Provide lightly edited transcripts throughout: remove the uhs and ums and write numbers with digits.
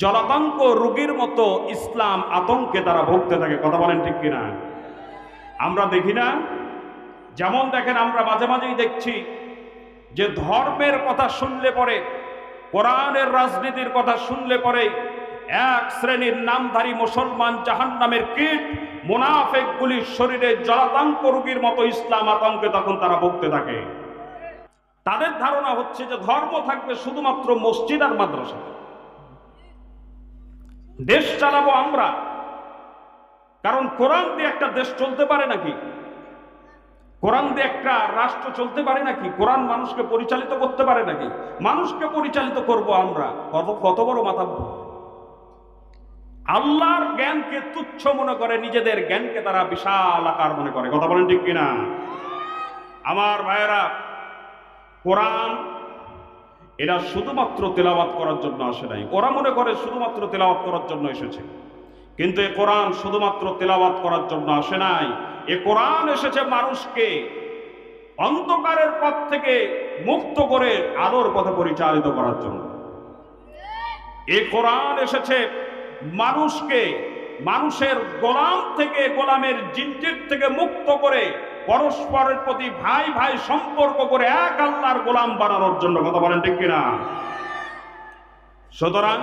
জলাতঙ্ক রোগীর মতো ইসলাম আতঙ্কে তারা ভুগতে থাকে। কথা বলেন ঠিক কিনা? আমরা দেখি না? যেমন দেখেন, আমরা মাঝে মাঝেই দেখছি যে ধর্মের কথা শুনলে পরে, কোরআনের রাজনীতির কথা শুনলে পরে এক শ্রেণীর নামধারী মুসলমান জাহান্নামের কীট মুনাফিকগুলির শরীরে জলাতঙ্ক রোগীর মতো ইসলাম আতঙ্কে তখন তারা ভুগতে থাকে। তাদের ধারণা হচ্ছে যে ধর্ম থাকবে শুধুমাত্র মসজিদ আর মাদ্রাসা, দেশ চালাবো আমরা। কারণ কোরআন দিয়ে একটা দেশ চলতে পারে নাকি? কোরআন দিয়ে একটা রাষ্ট্র চলতে পারে নাকি? কোরআন মানুষকে পরিচালিত করতে পারে নাকি? মানুষকে পরিচালিত করব আমরা। কত বড় মাথা! আল্লাহর জ্ঞানকে তুচ্ছ মনে করে, নিজেদের জ্ঞানকে তারা বিশাল আকার মনে করে। কথা বলেন ঠিক কিনা? আমার ভাইয়েরা, কোরআন এরা শুধুমাত্র তেলাওয়াত করার জন্য আসে নাই। ওরা মনে করে শুধুমাত্র তেলাওয়াত করার জন্য এসেছে, কিন্তু এ কোরআন শুধুমাত্র তেলাওয়াত করার জন্য আসে নাই। এ কোরআন এসেছে মানুষকে অন্ধকারের পথ থেকে মুক্ত করে আলোর পথে পরিচালিত করার জন্য। এ কোরআন এসেছে মানুষকে মানুষের গোলাম থেকে, গোলামের জিনজির থেকে মুক্ত করে পরস্পরের প্রতি ভাই ভাই সম্পর্ক করে এক আল্লাহর গোলাম বানানোর জন্য। কথা বলেন ঠিক কিনা? সুতরাং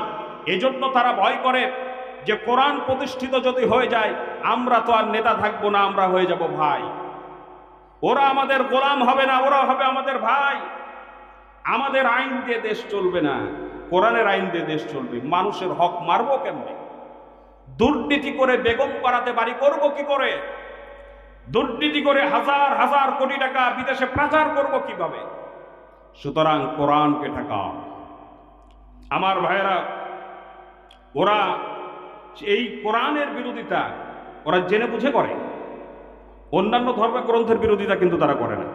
এজন্য তারা ভয় করে যে কোরআন প্রতিষ্ঠিত যদি হয়ে যায়, আমরা তো আর নেতা থাকবো না, আমরা হয়ে যাব ভাই। ওরা আমাদের গোলাম হবে না, ওরা হবে আমাদের ভাই। আমাদের আইন দিয়ে দেশ চলবে না, কোরআনের আইন দিয়ে দেশ চলবে। মানুষের হক মারবো কেমনে? দুর্নীতি করে বেগম পাড়াতে বাড়ি করব কি করে? দুর্নীতি করে হাজার হাজার কোটি টাকা বিদেশে পাচার করব কিভাবে? সুতরাং কোরআনকে ঠেকাও। আমার ভাইয়েরা, ওরা এই কোরআনের বিরোধিতা ওরা জেনে বুঝে করে। অন্যান্য ধর্মের গ্রন্থের বিরোধিতা কিন্তু তারা করে না,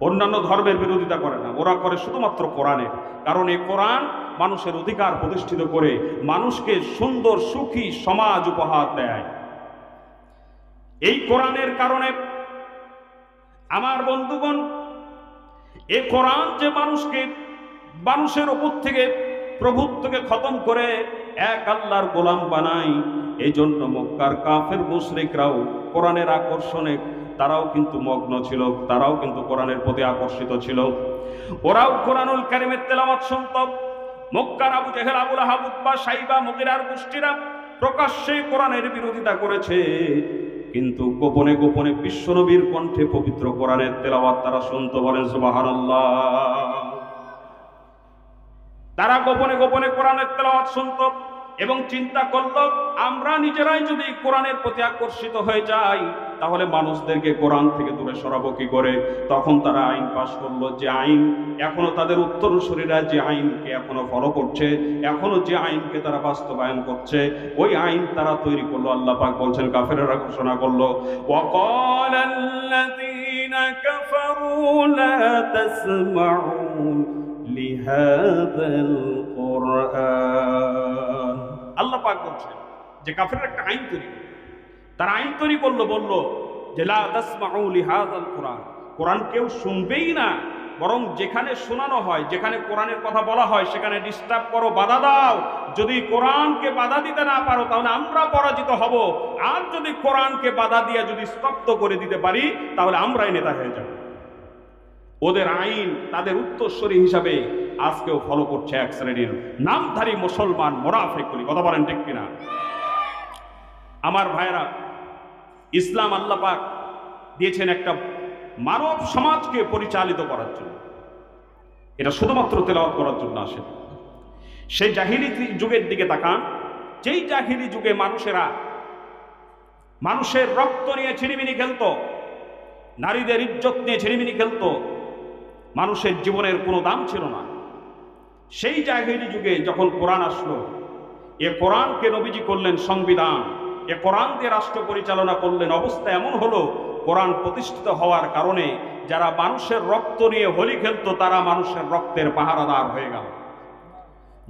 অন্যান্য ধর্মের বিরোধিতা করে না। ওরা করে শুধুমাত্র কোরআনের। কারণ এই কোরআন মানুষের অধিকার প্রতিষ্ঠিত করে মানুষকে সুন্দর সুখী সমাজ উপহার দেয়। এই কোরআনের কারণে আমার বন্ধুগণ, এই কোরআন যে মানুষকে মানুষের উপর থেকে প্রভুত্বকে খতম করে এক আল্লাহর গোলাম বানায়, এই জন্য মক্কার কাফের মুশরিকরাও কোরআনের আকর্ষণে তারাও কিন্তু মগ্ন ছিল, তারাও কিন্তু কোরআনের প্রতি আকর্ষিত ছিল। ওরাও কোরআনুল কারীমের তেলাওয়াত শুনত। মক্কার আবু জেহেল, আবু লাহাব, উতবা, সাইবা, মুগীরার গোষ্ঠীরা প্রকাশ্যে কোরআনের বিরোধিতা করেছে, কিন্তু গোপনে গোপনে বিশ্বনবীর কণ্ঠে পবিত্র কোরআনের তেলাওয়াত তারা শুনত। বলেন সুবহানাল্লাহ। তারা গোপনে গোপনে কোরআনের তেলাওয়াত শুনত এবং চিন্তা করল, আমরা নিজেরাই যদি কোরআনের প্রতি আকর্ষিত হয়ে যাই, তাহলে মানুষদেরকে কোরআন থেকে দূরে সরাবো কি করে? তখন তারা আইন পাশ করলো, যে আইন এখনো তাদের উত্তরসূরিরা যে আইনকে এখনো ফলো করছে, এখনো যে আইনকে তারা বাস্তবায়ন করছে, ওই আইন তারা তৈরি করলো। আল্লাহ পাক বলছেন, কাফেররা ঘোষণা করলো, ওয়াকালাল্লাযীনা কাফারু লা তাসমাউ লিহাযাল কুরআন। আল্লাহ পাক বলছেন যে কাফেররা একটা আইন তৈরি করলো। তারা আইন তৈরি করলো, বলল যে লা তাসমাউ লিহাযাল কুরআন, কোরআন কেউ শুনবেই না, বরং যেখানে শোনানো হয়, যেখানে কোরআনের কথা বলা হয়, সেখানে ডিস্টার্ব করো, বাধা দাও। যদি কোরআনকে বাধা দিতে না পারো, তাহলে আমরা পরাজিত হব। আর যদি কোরআনকে বাধা দিয়ে যদি স্তব্ধ করে দিতে পারি, তাহলে আমরাই নেতা হয়ে যাব। ওদের আইন তাদের উত্তরসূরি হিসাবে আজকেও ফলো করছে এক শ্রেণীর নামধারী মুসলমান মুনাফিকগুলি। কথা বলেন ঠিক কিনা? আমার ভাইয়েরা, ইসলাম আল্লাহ পাক দিয়েছেন একটা মানব সমাজকে পরিচালিত করার জন্য। এটা শুধুমাত্র তেলাওয়াত করার জন্য আসে। সেই জাহিলি যুগের দিকে তাকান, যেই জাহিলি যুগে মানুষেরা মানুষের রক্ত নিয়ে ছিনিমিনি খেলতো, নারীদের ইজ্জত নিয়ে ছিনিমিনি খেলতো, মানুষের জীবনের কোনো দাম ছিল না। সেই জাহিলি যুগে যখন কোরআন আসলো, এ কোরআনকে নবীজি করলেন সংবিধান, এ কোরআন দিয়ে রাষ্ট্র পরিচালনা করলেন। অবস্থা এমন হলো, কোরআন প্রতিষ্ঠিত হওয়ার কারণে যারা মানুষের রক্ত নিয়ে হোলি খেলতো, তারা মানুষের রক্তের পাহারাদার হয়ে গেল।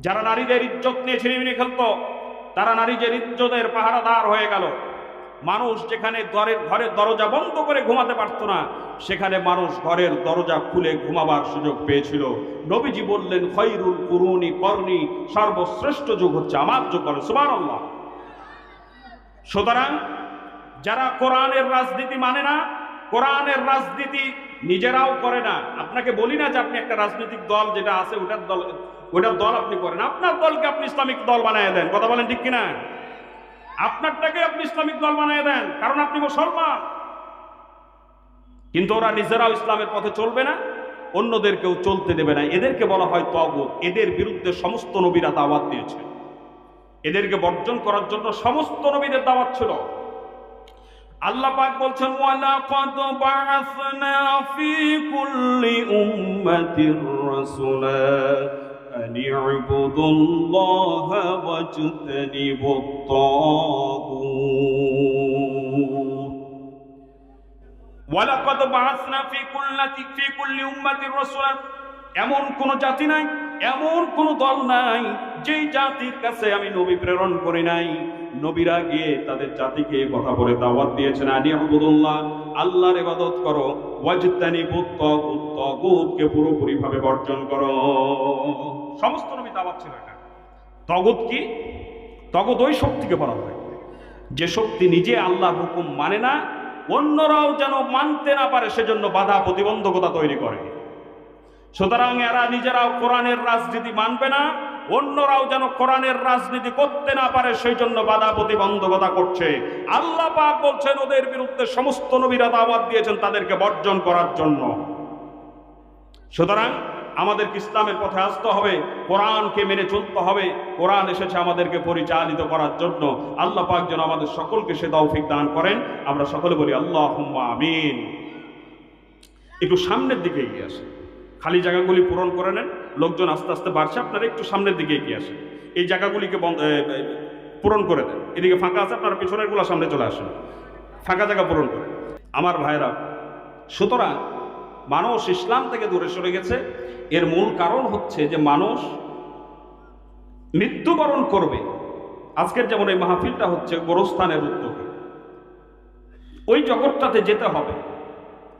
যারা নারীদের ইজ্জত নিয়ে ছিনিমিনি খেলতো, তারা নারীদের ইজ্জতের পাহারাদার হয়ে গেল। মানুষ যেখানে ঘরের দরজা বন্ধ করে ঘুমাতে পারত না, সেখানে মানুষ ঘরের দরজা খুলে ঘুমাবার সুযোগ পেয়েছিল। নবীজি বললেন, খৈরুল কুরুনি করনি, সর্বশ্রেষ্ঠ যুগ হচ্ছে আমার যুগ। সুবহানাল্লাহ। সুতরাং যারা কোরআনের রাজনীতি মানে না, কোরআনের রাজনীতি নিজেরাও করে না, আপনাকে বলি না যে আপনি একটা রাজনৈতিক দল যেটা আছে ওটার দল আপনি করেন, আপনার দলকে আপনি ইসলামিক দল বানিয়ে দেন। কথা বলেন ঠিক কিনা? আপনারটাকে আপনি ইসলামিক দল বানিয়ে দেন, কারণ আপনি মুসলমান। কিন্তু ওরা নিজেরাও ইসলামের পথে চলবে না, অন্যদেরকেও চলতে দেবে না। এদেরকে বলা হয় তাগুত। এদের বিরুদ্ধে সমস্ত নবীরা দাওয়াত দিয়েছে। এদেরকে বর্জন করার জন্য সমস্ত নবীদের দাওয়াত ছিল। আল্লাহ পাক বলছেন, ওয়ালাকাদ বাআসনা ফি কুল্লি উম্মাতির রাসূলা আন ইউবুদুল্লাহা ওয়াজতানিবুত তাগুত। ওয়ালাকাদ বাআসনা ফি কুল্লি উম্মাতির রাসূলা, এমন কোন জাতি নাই, এমন কোন দল নাই যেই জাতির কাছে আমি নবী প্রেরণ করি নাই। নবীরা গিয়ে তাদের জাতিকে কথা বলে দাওয়াত দিয়েছেন, আনি আবুদুল্লাহ, আল্লাহর ইবাদত করো, ওয়াজতানিবুত তাগুত, তাগুতকে পুরোপুরি ভাবে বর্জন করো। সমস্ত নবী দাওয়াত ছিল এটা। তাগুত কি? তাগুত ওই শক্তিকে বলা হয় যে শক্তি নিজে আল্লাহর হুকুম মানে না, অন্যরাও যেন মানতে না পারে সেজন্য বাধা প্রতিবন্ধকতা তৈরি করে। সুতরাং এরা নিজেরাও কোরআনের রাজনীতি মানবে না, অন্যরাও যেন কোরআনের রাজনীতি করতে না পারে সেই জন্য বাধা প্রতিবন্ধকতা করছে। আল্লাহ পাক বলছেন ওদের বিরুদ্ধে সমস্ত নবীরা দাওয়াত দিয়েছেন তাদেরকে বর্জন করার জন্য। সুতরাং আমাদেরকে ইসলামের পথে আসতে হবে, কোরআনকে মেনে চলতে হবে। কোরআন এসেছে আমাদেরকে পরিচালিত করার জন্য। আল্লাহ পাক যেন আমাদের সকলকে সে তৌফিক দান করেন। আমরা সকলে বলি আল্লাহুম্মা আমিন। একটু সামনের দিকে এগিয়ে আসেন, খালি জায়গাগুলি পূরণ করে নেন। লোকজন আস্তে আস্তে বাড়ছে, আপনারা একটু সামনের দিকে এগিয়ে আসেন, এই জায়গাগুলিকে পূরণ করে দেন। এদিকে ফাঁকা আছে, আপনারা পিছনের গুলো সামনে চলে আসেন, ফাঁকা জায়গা পূরণ করে। আমার ভাইরা, সুতরাং মানুষ ইসলাম থেকে দূরে সরে গেছে। এর মূল কারণ হচ্ছে যে মানুষ মৃত্যুবরণ করবে। আজকের যেমন এই মাহফিলটা হচ্ছে গোরস্থানের উদ্যোগে, ওই জগৎটাতে যেতে হবে,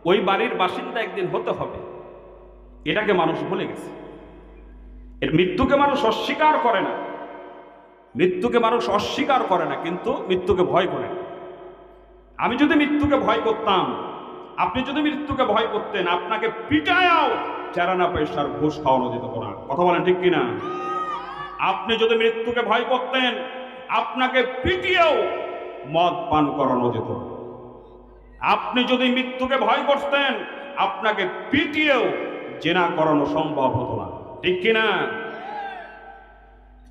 ওই বাড়ির বাসিন্দা একদিন হতে হবে, এটাকে মানুষ ভুলে গেছে। এর মৃত্যুকে মানুষ অস্বীকার করে না, মৃত্যুকে মানুষ অস্বীকার করে না, কিন্তু মৃত্যুকে ভয় করে। আমি যদি মৃত্যুকে ভয় করতাম, আপনি যদি মৃত্যুকে ভয় করতেন, আপনাকে পিটায়াও চারানা পয়সার ঘুষ খাওয়ানো যেত না। কথা বলেন ঠিক কিনা? আপনি যদি মৃত্যুকে ভয় করতেন, আপনাকে পিটিয়েও মদ পান করানো যেত। আপনি যদি মৃত্যুকে ভয় করতেন, আপনাকে পিটিয়েও জেনা করানো সম্ভব হতো না। ঠিক কিনা?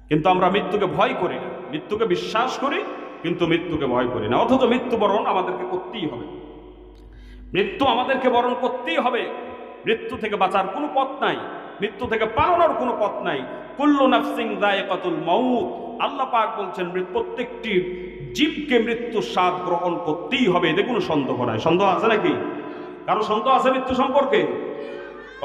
কিন্তু আমরা মৃত্যুকে ভয় করি না, মৃত্যুকে বিশ্বাস করি, কিন্তু মৃত্যুকে ভয় করি না। অথচ মৃত্যুবরণ আমাদেরকে করতেই হবে, মৃত্যু আমাদেরকে বরণ করতেই হবে। মৃত্যু থেকে বাঁচার কোনো পথ নাই, মৃত্যু থেকে পালানোর কোনো পথ নাই। কুল্লু নাফসিন যায়কাতুল মাউত। আল্লাহ পাক বলছেন প্রত্যেকটি জীবকে মৃত্যুর স্বাদ গ্রহণ করতেই হবে, এতে কোনো সন্দেহ নাই। সন্দেহ আছে নাকি? কারো সন্দেহ আছে মৃত্যু সম্পর্কে?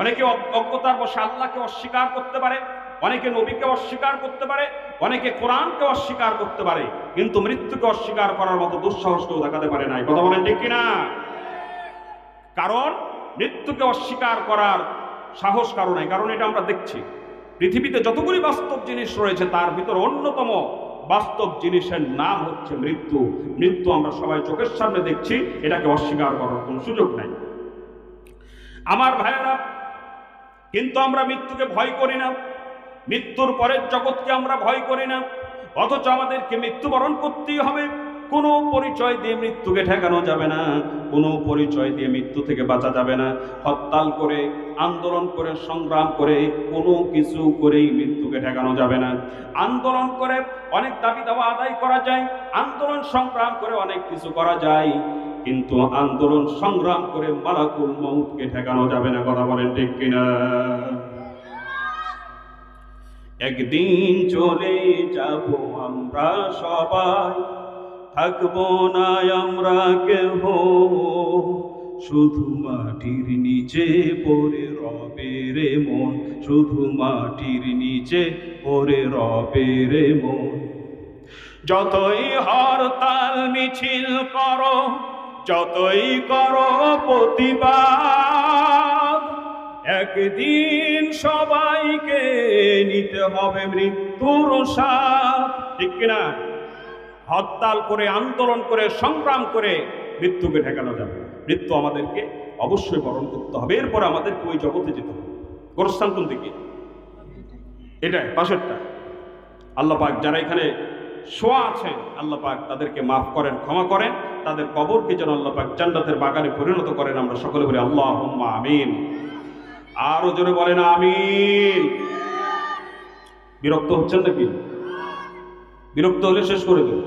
অনেকে অজ্ঞতার বশে আল্লাহকে অস্বীকার করতে পারে, অনেকে নবীকে অস্বীকার করতে পারে, অনেকে কোরআনকে অস্বীকার করতে পারে, কিন্তু মৃত্যুকে অস্বীকার করার মতো দুঃসাহস কেউ দেখাতে পারে নাই। কথা বলেন ঠিক কিনা? কারণ মৃত্যুকে অস্বীকার করার সাহস কারো নাই। কারণ এটা আমরা দেখছি, পৃথিবীতে যতগুলি বাস্তব জিনিস রয়েছে তার ভিতরে অন্যতম বাস্তব জিনিসের নাম হচ্ছে মৃত্যু। মৃত্যু আমরা সবাই চোখের সামনে দেখছি, এটাকে অস্বীকার করার কোনো সুযোগ নাই। আমার ভাইয়েরা, কিন্তু আমরা মৃত্যুকে ভয় করি না, মৃত্যুর পরের জগৎকে আমরা ভয় করি না, অথচ আমাদেরকে মৃত্যুবরণ করতেই হবে। কোনো পরিচয় দিয়ে মৃত্যুকে ঠেকানো যাবে না, কোনো পরিচয় দিয়ে মৃত্যু থেকে বাঁচা যাবে না। হরতাল করে, আন্দোলন করে, সংগ্রাম করে, কোনো কিছু করেই মৃত্যুকে ঠেকানো যাবে না। আন্দোলন করে অনেক দাবি দাওয়া আদায় করা যায়, আন্দোলন সংগ্রাম করে অনেক কিছু করা যায়, কিন্তু আন্দোলন সংগ্রাম করে মালাকুল মউতকে ঠেকানো যাবে না। কথা বলেন ঠিক কিনা? একদিন চলে যাব আমরা সবাই, থাকবো না আমরা কেহ, শুধু মাটির নিচে পড়ে রবে রে মন, শুধু মাটির নিচে পড়ে রবে রে মন। যতই হরতাল মিছিল করো, যতই করো প্রতিবাদ, একদিন সবাইকে নিতে হবে মৃত্যুর স্বাদ। ঠিক কিনা? হরতাল করে, আন্দোলন করে, সংগ্রাম করে মৃত্যুকে ঠেকানো যাবে না। মৃত্যু আমাদেরকে অবশ্যই বরণ করতে হবে, এরপর আমাদেরকে ওই জগতে যেতে হবে। গোরস্থান কোন দিকে? এটাই পাশেরটা। আল্লাহ পাক যারা এখানে শোয়া আছেন, আল্লাহ পাক তাদেরকে মাফ করেন, ক্ষমা করেন, তাদের কবরকে যেন আল্লাহ পাক জান্নাতের বাগানে পরিণত করেন। আমরা সকলে বলি আল্লাহুম্মা আমিন। আরো জোরে বলেন আমিন। বিরক্ত হচ্ছেন নাকি? বিরক্ত হলে শেষ করে দেব।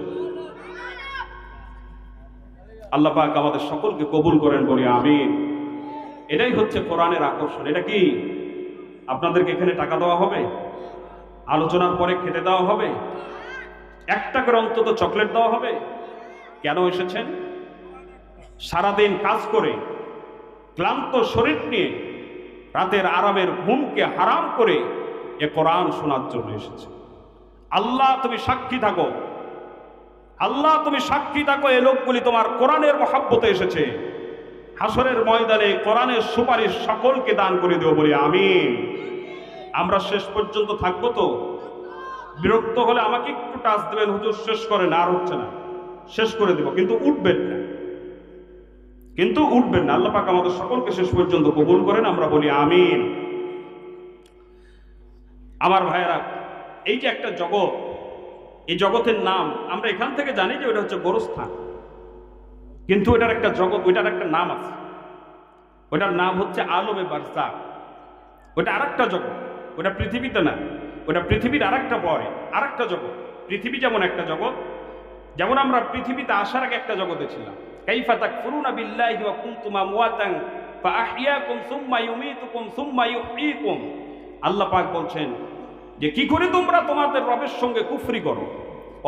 আল্লাহ পাক আমাদের সকলকে কবুল করেন, বলি আমিন। এটাই হচ্ছে কোরআনের আকর্ষণ। এটা কি আপনাদেরকে এখানে টাকা দেওয়া হবে? আলোচনার পরে খেতে দেওয়া হবে? 1 টাকার অন্তত চকলেট দেওয়া হবে? কেন এসেছেন? সারাদিন কাজ করে ক্লান্ত শরীর নিয়ে রাতের আরামের ঘুমকে হারাম করে এ কোরআন শোনার জন্য এসেছে। আল্লাহ তুমি সাক্ষী থাকো, আল্লাহ তুমি সাক্ষী থাকো, এই লোকগুলি তোমার কোরআনের মহাব্বতে এসেছে। হাসরের ময়দানে কোরআনের সুপারিশ সকলকে দান করে দেব, বলি আমিন। আমরা শেষ পর্যন্ত থাকবো তো? বিরক্ত হলে আমাকে একটু টাচ দেবেন, হুজুর শেষ করেন, আর হচ্ছে না, শেষ করে দেব, কিন্তু উঠবেন না, কিন্তু উঠবেন না। আল্লাহ পাক আমাদের সকলকে শেষ পর্যন্ত কবুল করেন, আমরা বলি আমিন। আমার ভাইয়েরা, এই যে একটা জগৎ, এই জগতের নাম আমরা এখান থেকে জানি যে ওটা হচ্ছে গোরস্থান, কিন্তু ওটার একটা জগৎ, ওইটার একটা নাম আছে। ওটার নাম হচ্ছে আলমে বারজাখ। ওটা আরেকটা জগৎ, ওটা পৃথিবীতে না, ওটা পৃথিবীর আরেকটা পরে আরেকটা জগৎ। পৃথিবী যেমন একটা জগৎ, যেমন আমরা পৃথিবীতে আসার আগে একটা জগতে ছিলাম। কাইফা তাকফুরুনা বিল্লাহি ওয়া কুনতুম আমওয়াতান ফাআহইয়াকুম সুম্মা ইউমীতুকুম সুম্মা ইউহয়ীকুম। আল্লাহ পাক বলছেন যে কি করে তোমরা তোমাদের রবের সঙ্গে কুফরি করো,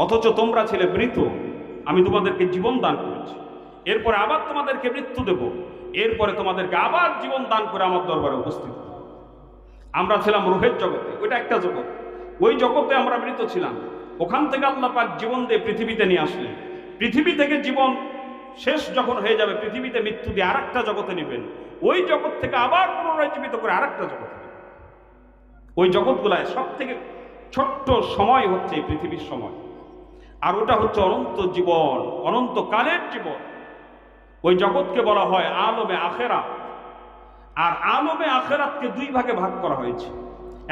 অথচ তোমরা ছিলে মৃত, আমি তোমাদেরকে জীবন দান করেছি, এরপরে আবার তোমাদেরকে মৃত্যু দেব, এরপরে তোমাদেরকে আবার জীবন দান করে আমার দরবারে উপস্থিত। আমরা ছিলাম রূহের জগতে, ওইটা একটা জগৎ, ওই জগতে আমরা মৃত ছিলাম। ওখান থেকে আল্লাহ পাক জীবন দিয়ে পৃথিবীতে নিয়ে আসলেন। পৃথিবী থেকে জীবন শেষ যখন হয়ে যাবে, পৃথিবীতে মৃত্যু দিয়ে আরেকটা জগতে নেবেন। ওই জগৎ থেকে আবার পুনরায় জীবিত করে আরেকটা জগতে নেবেন। ওই জগৎগুলায় সব থেকে ছোট্ট সময় হচ্ছে এই পৃথিবীর সময়, আর ওটা হচ্ছে অনন্ত জীবন, অনন্তকালের জীবন। ওই জগৎকে বলা হয় আলমে আখেরাত। আর আলমে আখেরাতকে 2 ভাগে ভাগ করা হয়েছে।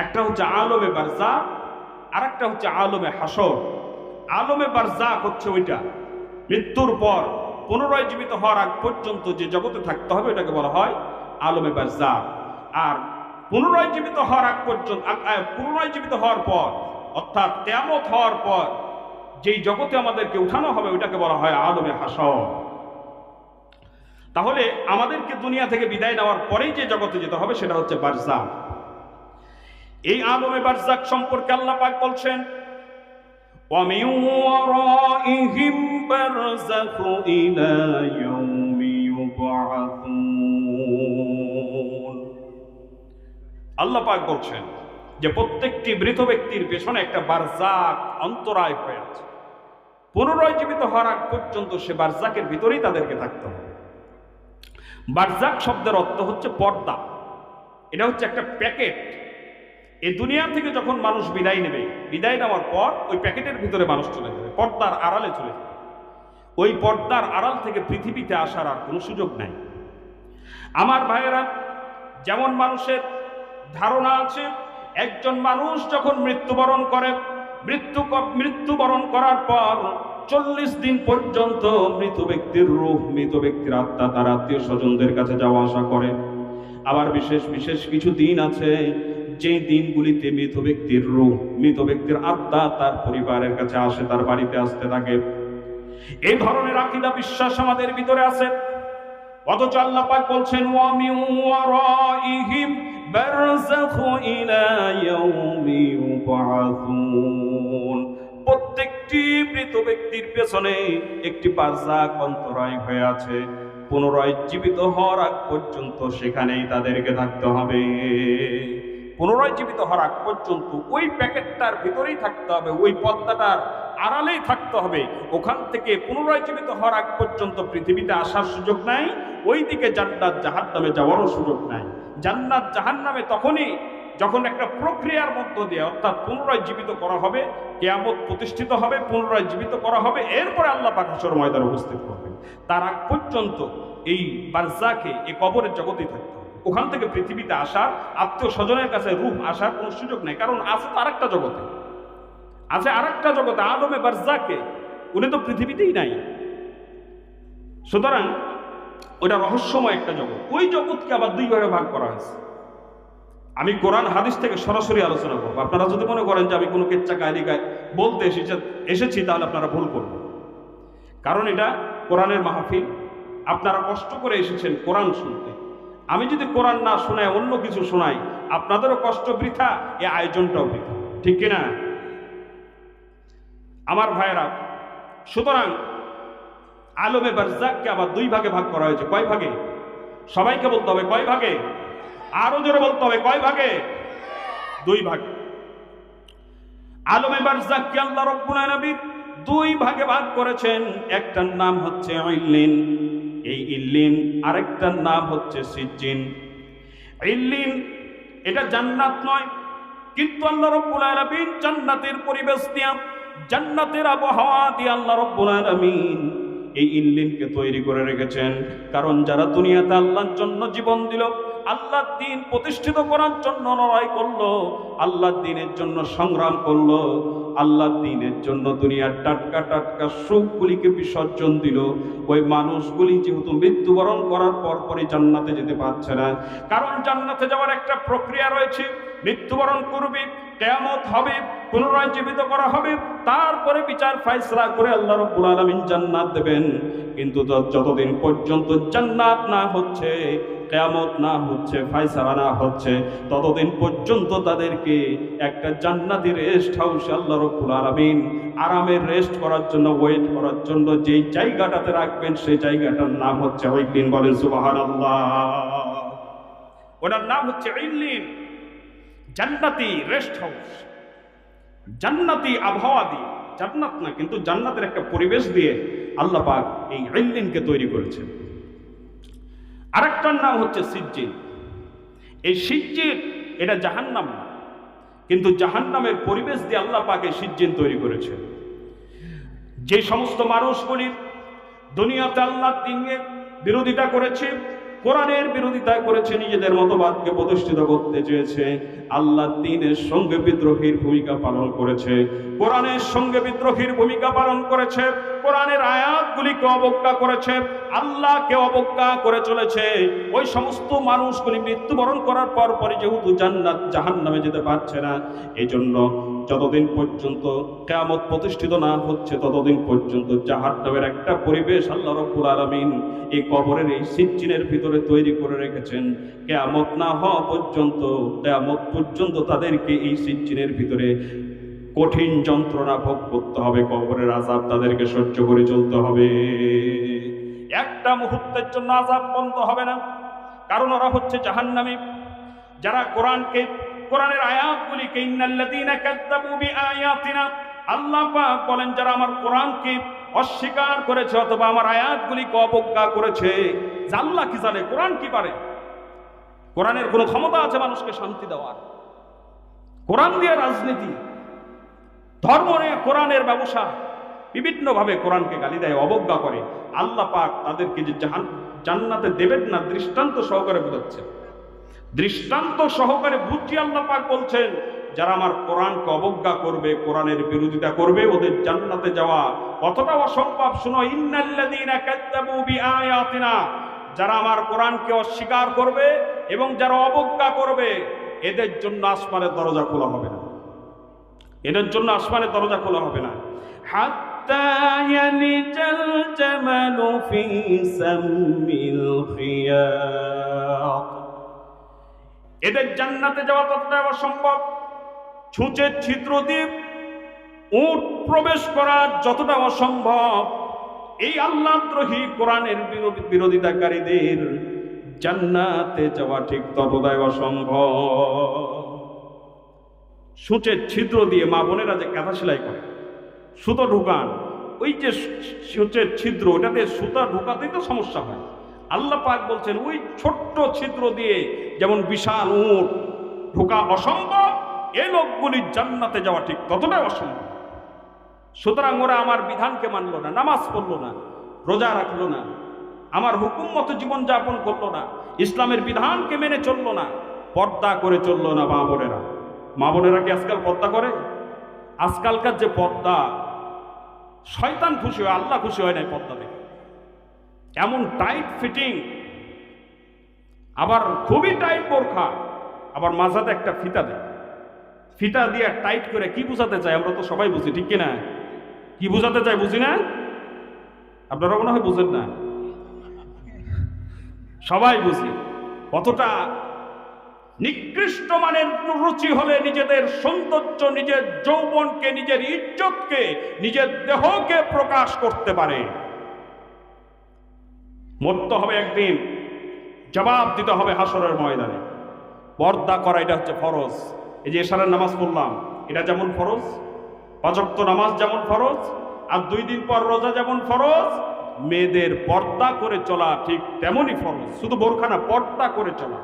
একটা হচ্ছে আলমে বারজাখ, আর একটা হচ্ছে আলমে হাসর। আলমে বারজাখ হচ্ছে ওইটা, মৃত্যুর পর পুনরায় জীবিত হওয়ার আগ পর্যন্ত যে জগতে থাকতে হবে, এটাকে বলা হয় আলমে বারজাখ। আর পুনরায় জীবিত হওয়ার আগ পর্যন্ত, পুনরায় জীবিত হওয়ার পর অর্থাৎ কিয়ামত হওয়ার পর যেই জগতে আমাদেরকে উঠানো হবে, ওইটাকে বলা হয় আলমে হাসর। তাহলে আমাদেরকে দুনিয়া থেকে বিদায় নেওয়ার পরেই যে জগতে যেতে হবে, সেটা হচ্ছে বারজাখ। এই আলমে বারজাখ সম্পর্কে আল্লাহ পাক বলছেন وَمِن وَرَائِهِمْ بَرْزَخٌ إِلَى يَوْمِ يُبْعَثُونَ। আল্লাহ পাক বলছেন যে প্রত্যেকটি মৃত ব্যক্তির পেছনে একটা বারজাখ অন্তরায় হয়ে আছে। পুনরায় জীবিত হওয়ার আগ পর্যন্ত সে বারজাখের ভিতরেই তাদেরকে থাকতে হবে। বারজাখ শব্দের অর্থ হচ্ছে পর্দা। এটা হচ্ছে একটা প্যাকেট। এই দুনিয়া থেকে যখন মানুষ বিদায় নেবে, বিদায় নেওয়ার পর ওই প্যাকেটের ভিতরে মানুষ চলে যাবে, পর্দার আড়ালে চলে যাবে। ওই পর্দার আড়াল থেকে পৃথিবীতে আসার আর কোনো সুযোগ নাই। আমার ভাইয়েরা, যেমন মানুষের ধারণা আছে একজন মানুষ যখন মৃত্যুবরণ করে, মৃত্যুবরণ করার পর 40 দিন পর্যন্ত মৃত ব্যক্তির রূহ, মৃত ব্যক্তির আত্মা তার আত্মীয় স্বজনদের কাছে যাওয়া আসা করে। আবার বিশেষ বিশেষ কিছু দিন আছে যেই দিনগুলিতে মৃত ব্যক্তির রূহ, মৃত ব্যক্তির আত্মা তার পরিবারের কাছে আসে, তার বাড়িতে আসতে থাকে। এই ধরনের আকীদা বিশ্বাস আমাদের ভিতরে আছে, অথচ আল্লাহ পাক বলছেন ওয়া মিন ওয়ারাইহিম বারযাখু ইলা ইয়াউমি ইউবআসুন। প্রত্যেকটি মৃত ব্যক্তির পেছনে একটি বারযাখ অন্তরায় হয়ে আছে। পুনরায় জীবিত হওয়ার আগ পর্যন্ত সেখানেই তাদেরকে থাকতে হবে। পুনরায় জীবিত হওয়ার আগ পর্যন্ত ওই প্যাকেটটার ভিতরেই থাকতে হবে, ওই পর্দাটার আড়ালেই থাকতে হবে, ওখান থেকে পুনরায় জীবিত হওয়ার আগ পর্যন্ত পৃথিবীতে আসার সুযোগ নাই, ওইদিকে জান্নাত জাহান্নামে যাওয়ারও সুযোগ নাই। জান্নাত জাহান্নামে তখনই যখন একটা প্রক্রিয়ার মধ্য দিয়ে, অর্থাৎ পুনরায় জীবিত করা হবে, কিয়ামত প্রতিষ্ঠিত হবে, পুনরায় জীবিত করা হবে, এরপরে আল্লাহ পাক হাশর ময়দানে উপস্থিত করবেন। তার আগ পর্যন্ত এই বারজাখে, এই কবরের জগতেই থাকতে হবে। ওখান থেকে পৃথিবীতে আসার, আত্মীয় স্বজনের কাছে রূহ আসার কোনো সুযোগ নেই, কারণ আছে তো আরেকটা জগতে, আছে আরেকটা জগতে, আলমে বারজাখে, উনি তো পৃথিবীতেই নাই। সুতরাং ওটা রহস্যময় একটা জগৎ। ওই জগৎকে আবার দুই ভাগে ভাগ করা হয়েছে। আমি কোরআন হাদিস থেকে সরাসরি আলোচনা করবো। আপনারা যদি মনে করেন যে আমি কোনো কেচ্চা কাহিনী বলতে এসেছি, তাহলে আপনারা ভুল করবেন, কারণ এটা কোরআনের মাহফিল, আপনারা কষ্ট করে এসেছেন কোরআন শুনতে। আমি যদি কোরআন না শোনাই, অন্য কিছু শোনাই, আপনাদেরও কষ্ট বৃথা, এই আয়োজনটাও বৃথা, ঠিক কিনা আমার ভাইয়েরা? সুতরাং আলমে বারজাখকে আবার দুই ভাগে ভাগ করা হয়েছে। কয় ভাগে? সবাইকে বলতে হবে কয় ভাগে, আরো জোরে বলতে হবে কয় ভাগে? দুই ভাগে। আলমে বারজাখকে আল্লাহ রাব্বুল আলামিন দুই ভাগে ভাগ করেছেন। একটার নাম হচ্ছে ইল্লিন, এই ইল্লিন, আরেকটার নাম হচ্ছে সিজ্জিন। ইল্লিন এটা জান্নাত নয়, কিন্তু আল্লাহ রাব্বুল আলামিন জান্নাতের পরিবেশ দিয়া, জান্নাতের আবহাওয়া দিয়ে আল্লাহ রাব্বুল আলামিন এই ইল্লিনকে তৈরি করে রেখেছেন। কারণ যারা দুনিয়াতে আল্লাহর জন্য জীবন দিল, আল্লাহর দ্বীন প্রতিষ্ঠিত করার জন্য লড়াই করলো, আল্লাহর দ্বীনের জন্য সংগ্রাম করলো, আল্লাহর দ্বীনের জন্য দুনিয়ার টাটকা টাটকা সুখগুলিকে বিসর্জন দিল, ওই মানুষগুলি যেহেতু মৃত্যুবরণ করার পরপরই জান্নাতে যেতে পারছে না। কারণ জান্নাতে যাওয়ার একটা প্রক্রিয়া রয়েছে। মৃত্যুবরণ করবে, কিয়ামত হবে, পুনরায় জীবিত করা হবে, তারপরে বিচার ফায়সালা করে আল্লাহ রাব্বুল আলামিন জান্নাত দেবেন। কিন্তু যতদিন পর্যন্ত জান্নাত না হচ্ছে, কিয়ামত না হচ্ছে, ফায়সালা না হচ্ছে, ততদিন পর্যন্ত তাদেরকে একটা জান্নাতি রেস্ট হাউসে আল্লাহ রাব্বুল আলামিন আরামের রেস্ট করার জন্য, ওয়েট করার জন্য যেই জায়গাটাতে রাখবেন, সেই জায়গাটার নাম হচ্ছে ইল্লিন। বলেন সুবহানাল্লাহ। ওটার নাম হচ্ছে ইল্লিন, জান্নাতি রেস্ট হাউস, জান্নাতি আবহাওয়া দিয়ে, জান্নাত না কিন্তু জান্নাতের একটা পরিবেশ দিয়ে আল্লাহ পাক এই ইল্লিনকে তৈরি করেছেন। আরেকটার নাম হচ্ছে সিজ্জিন। এই সিজ্জিন এটা জাহান্নাম না, কিন্তু জাহান্নামের পরিবেশ দিয়ে আল্লাহ পাক এই সিজ্জিন তৈরি করেছেন। যে সমস্ত মানুষগুলি দুনিয়াতে আল্লাহর দ্বীনের বিরোধিতা করেছে, কোরআনের বিরোধিতা করেছে, নিজেদের মতবাদকে প্রতিষ্ঠিত করতে চেয়েছে, আল্লাহর দ্বীনের সঙ্গে বিদ্রোহীর ভূমিকা পালন করেছে, কোরআনের সঙ্গে বিদ্রোহীর ভূমিকা পালন করেছে, কোরআনের আয়াতগুলিকে অবজ্ঞা করেছে, আল্লাহকে অবজ্ঞা করে চলেছে, ওই সমস্ত মানুষগুলি মৃত্যুবরণ করার পর পরে যেহেতু জান্নাত জাহান্নামে যেতে পারছে না, এই জন্য যতদিন পর্যন্ত কিয়ামত প্রতিষ্ঠিত না হচ্ছে, ততদিন পর্যন্ত জাহান্নামের একটা পরিবেশ আল্লাহ রাব্বুল আলামিন এই কবরের এই সিজ্জিনের ভিতরে তৈরি করে রেখেছেন। কিয়ামত না হওয়া পর্যন্ত, কিয়ামত পর্যন্ত তাদেরকে এই সিজ্জিনের ভিতরে কঠিন যন্ত্রণা ভোগ করতে হবে, কবরের আযাব তাদেরকে সহ্য করে চলতে হবে। একটা মুহূর্তের জন্য আযাব বন্ধ হবে না, কারণ ওরা হচ্ছে জাহান্নামী। যারা কোরআনের আয়াতগুলিকে, ইন্নাল্লাযীনা কাযযাবু বিআয়াতিনা, আল্লাহ পাক বলেন যারা আমার কোরআনকে অস্বীকার করেছে অথবা আমার আয়াতগুলিকে অবজ্ঞা করেছে, যে আল্লাহ কি জানে, কোরআন কি পারে? কোরআনের কোনো ক্ষমতা আছে মানুষকে শান্তি দেওয়ার? কোরআন দিয়ে রাজনীতি, ধর্ম নিয়ে কোরআনের ব্যবসা, বিভিন্নভাবে কোরআনকে গালি দেয়, অবজ্ঞা করে। আল্লাহ পাক তাদেরকে যে জান্নাতে দেবেন না, দৃষ্টান্ত সহকারে বোঝাচ্ছে, দৃষ্টান্ত সহকারে বুঝিয়ে আল্লাহ পাক বলছেন যারা আমার কোরআনকে অবজ্ঞা করবে, কোরআনের বিরোধিতা করবে, ওদের জান্নাতে যাওয়া কতটা অসম্ভব শুনো। ইন্নাল্লাযীনা কাযযাবু বিআয়াতিনা, যারা আমার কোরআনকে অস্বীকার করবে এবং যারা অবজ্ঞা করবে, এদের জন্য আসমানের দরজা খোলা হবে না, এদের জন্য আসমানের দরজা খোলা হবে না। হাত্তা ইয়ালিজাল জামালু ফি সামিল খিয়াত, এদের জান্নাতে যাওয়া ততটা অসম্ভব। ছুঁচের ছিদ্র দিয়ে উট প্রবেশ করা যতটা অসম্ভব, এই আল্লাহদ্রোহী কোরআনের বিরোধিতাকারীদের জান্নাতে যাওয়া ঠিক ততটাই অসম্ভব। সূচের ছিদ্র দিয়ে মা বোনেরা যে কাঁথা সেলাই করে, সুতো ঢুকান, ওই যে হচ্ছে ছিদ্র, ওটাতে সুতা ঢুকাতেই তো সমস্যা হয়। আল্লাহ পাক বলছেন ওই ছোট্ট ছিদ্র দিয়ে যেমন বিশাল উট ঢোকা অসম্ভব, এই লোকগুলি জান্নাতে যাওয়া ঠিক ততটাই অসম্ভব। সুতরাং ওরা আমার বিধানকে মানলো না, নামাজ পড়লো না, রোজা রাখলো না, আমার হুকুম মতো জীবনযাপন করলো না, ইসলামের বিধানকে মেনে চললো না, পর্দা করে চললো না। মা বোনেরা, মা বোনেরা কি আজকাল পর্দা করে? আজকালকার যে পর্দা, শয়তান খুশি হয়, আল্লাহ খুশি হয় না পর্দা দেখে। এমন টাইট ফিটিং, আবার খুবই টাইট বোরখা, আবার মাঝাতে একটা ফিতা দেয়, ফিতা দিয়ে টাইট করে কি বুঝাতে চায় আমরা তো সবাই বুঝি, ঠিক কিনা? কি বুঝাতে চায় বুঝি না? আপনারা মনে হয় বুঝেন না, সবাই বুঝি। কতটা নিকৃষ্ট মানের রুচি হলে নিজেদের সৌন্দর্য, নিজের যৌবনকে, নিজের ইজ্জতকে, নিজের দেহকে প্রকাশ করতে পারে। মরতে হবে একদিন, জবাব দিতে হবে হাসরের ময়দানে। পর্দা করা এটা হচ্ছে ফরজ। এই যে এশারের নামাজ পড়লাম, এটা যেমন ফরজ, 5 ওয়াক্ত নামাজ যেমন ফরজ, আর 2 দিন পর রোজা যেমন ফরজ, মেয়েদের পর্দা করে চলা ঠিক তেমনই ফরজ। শুধু বোরখা না, পর্দা করে চলা।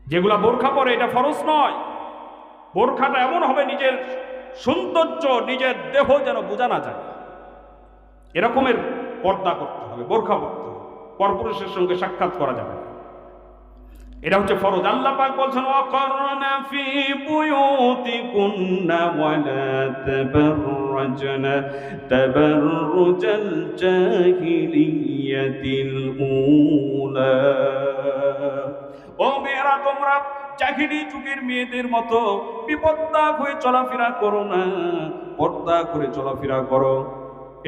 যেগুলা বোরখা পরে এটা ফরজ নয়। বোরখাটা এমন হবে নিজের সৌন্দর্য, নিজের দেহ যেন বোঝা না যায়, এরকমের পর্দা করতে হবে, বোরখা পরতে হবে, পরপুরুষের সঙ্গে সাক্ষাৎ করা যাবে, এটা হচ্ছে ফরজ। আল্লাহ পাক বলছেন ওয়াকারনা ফি বুয়ুতিকুন্না ওয়ালা তাবাররাজনা তাবাররুজাল জাহিলিয়াতিল উলা। ও মেয়েরা, তোমরা জাহিলি যুগের মেয়েদের মতো বিপর্দা হয়ে চলাফেরা করো না, পর্দা করে চলাফেরা করো।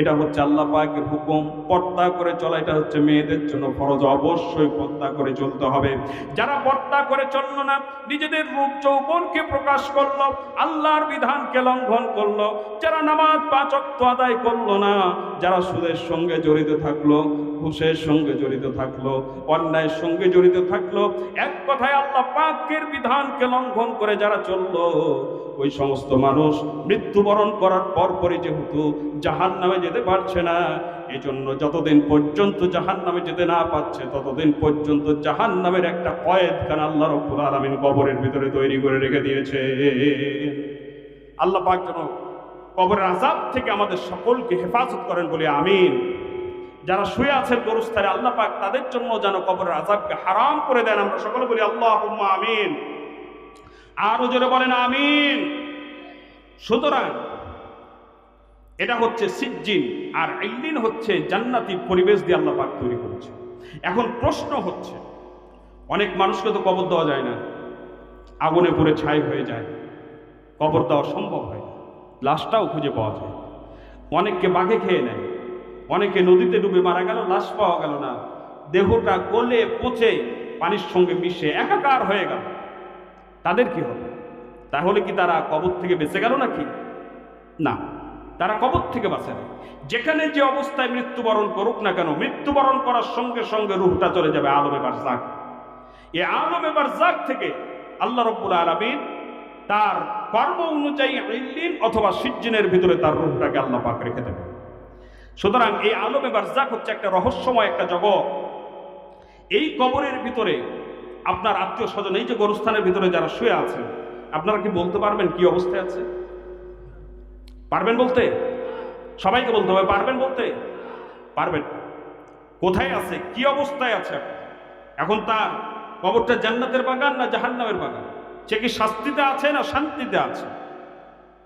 এটা হচ্ছে আল্লাহ পাকের হুকুম। পর্দা করে চলা এটা হচ্ছে মেয়েদের জন্য ফরজ, অবশ্যই পর্দা করে চলতে হবে। যারা পর্দা করে চললো না, নিজেদের রূপ যৌবনকে প্রকাশ করলো, আল্লাহর বিধানকে লঙ্ঘন করলো, যারা নামাজ 5 ওয়াক্ত আদায় করলো না, যারা সুদের সঙ্গে জড়িত থাকলো, ঘুষের সঙ্গে জড়িত থাকলো, অন্যায়ের সঙ্গে জড়িত থাকলো, এক কথায় আল্লাহ পাকের বিধানকে লঙ্ঘন করে যারা চললো, ওই সমস্ত মানুষ মৃত্যুবরণ করার পরপরই যেহেতু জাহান্নামে যেতে পারছে না, এই জন্য যতদিন পর্যন্ত জাহান্নামে যেতে না পারছে, ততদিন পর্যন্ত জাহান্নামের একটা কয়েদখানা আল্লাহ রাব্বুল আলামিন কবরের ভিতরে তৈরি করে রেখে দিয়েছে। আল্লাহ পাক যেন কবরের আযাব থেকে আমাদের সকলকে হেফাজত করেন বলে আমিন। যারা শুয়ে আছেন গোরস্থানে, আল্লাহ পাক তাদের জন্য যেন কবরের আযাবকে হারাম করে দেন, আমরা সকলে বলি আল্লাহুম্মা আমিন। আরো জোরে বলেন আমিন। সুতরাং এটা হচ্ছে সিজ্জিন, আর ইল্লিন হচ্ছে জান্নাতি পরিবেশ দিয়ে আল্লাহ পাক তৈরি করেছে। এখন প্রশ্ন হচ্ছে, অনেক মানুষকে তো কবর দেওয়া যায় না, আগুনে পুড়ে ছাই হয়ে যায়, কবর দেওয়া সম্ভব হয় না, লাশটাও খুঁজে পাওয়া যায়। অনেককে বাঘে খেয়ে নেয়, অনেকে নদীতে ডুবে মারা গেল, লাশ পাওয়া গেল না, দেহটা গলে পচে পানির সঙ্গে মিশে একাকার হয়ে গেল, তাদের কি হবে? তাহলে কি তারা কবর থেকে বেঁচে গেল নাকি? না, তারা কবর থেকে বাঁচে না। যেখানে যে অবস্থায় মৃত্যুবরণ করুক না কেন, মৃত্যুবরণ করার সঙ্গে সঙ্গে রূহটা চলে যাবে আলমে বারজাক। এই আলমে বারজাক থেকে আল্লাহ রাব্বুল আলামিন তার কর্ম অনুযায়ী ইল্লিন অথবা সিজ্জিনের ভিতরে তার রূহটাকে আল্লাহ পাক রেখে দেবে। সুতরাং এই আলমে বারজাক হচ্ছে একটা রহস্যময় একটা জগৎ। এই কবরের ভিতরে আপনার আত্মীয় স্বজন, এই যে গোরস্থানের ভিতরে যারা শুয়ে আছেন, আপনারা কি বলতে পারবেন কি অবস্থায় আছে? পারবেন বলতে? সবাইকে বলতে হবে, পারবেন বলতে? পারবেন। কোথায় আছে, কি অবস্থায় আছে? এখন তার কবরটা জান্নাতের বাগান না জাহান্নামের বাগান? সে কি শাস্তিতে আছে না শান্তিতে আছে?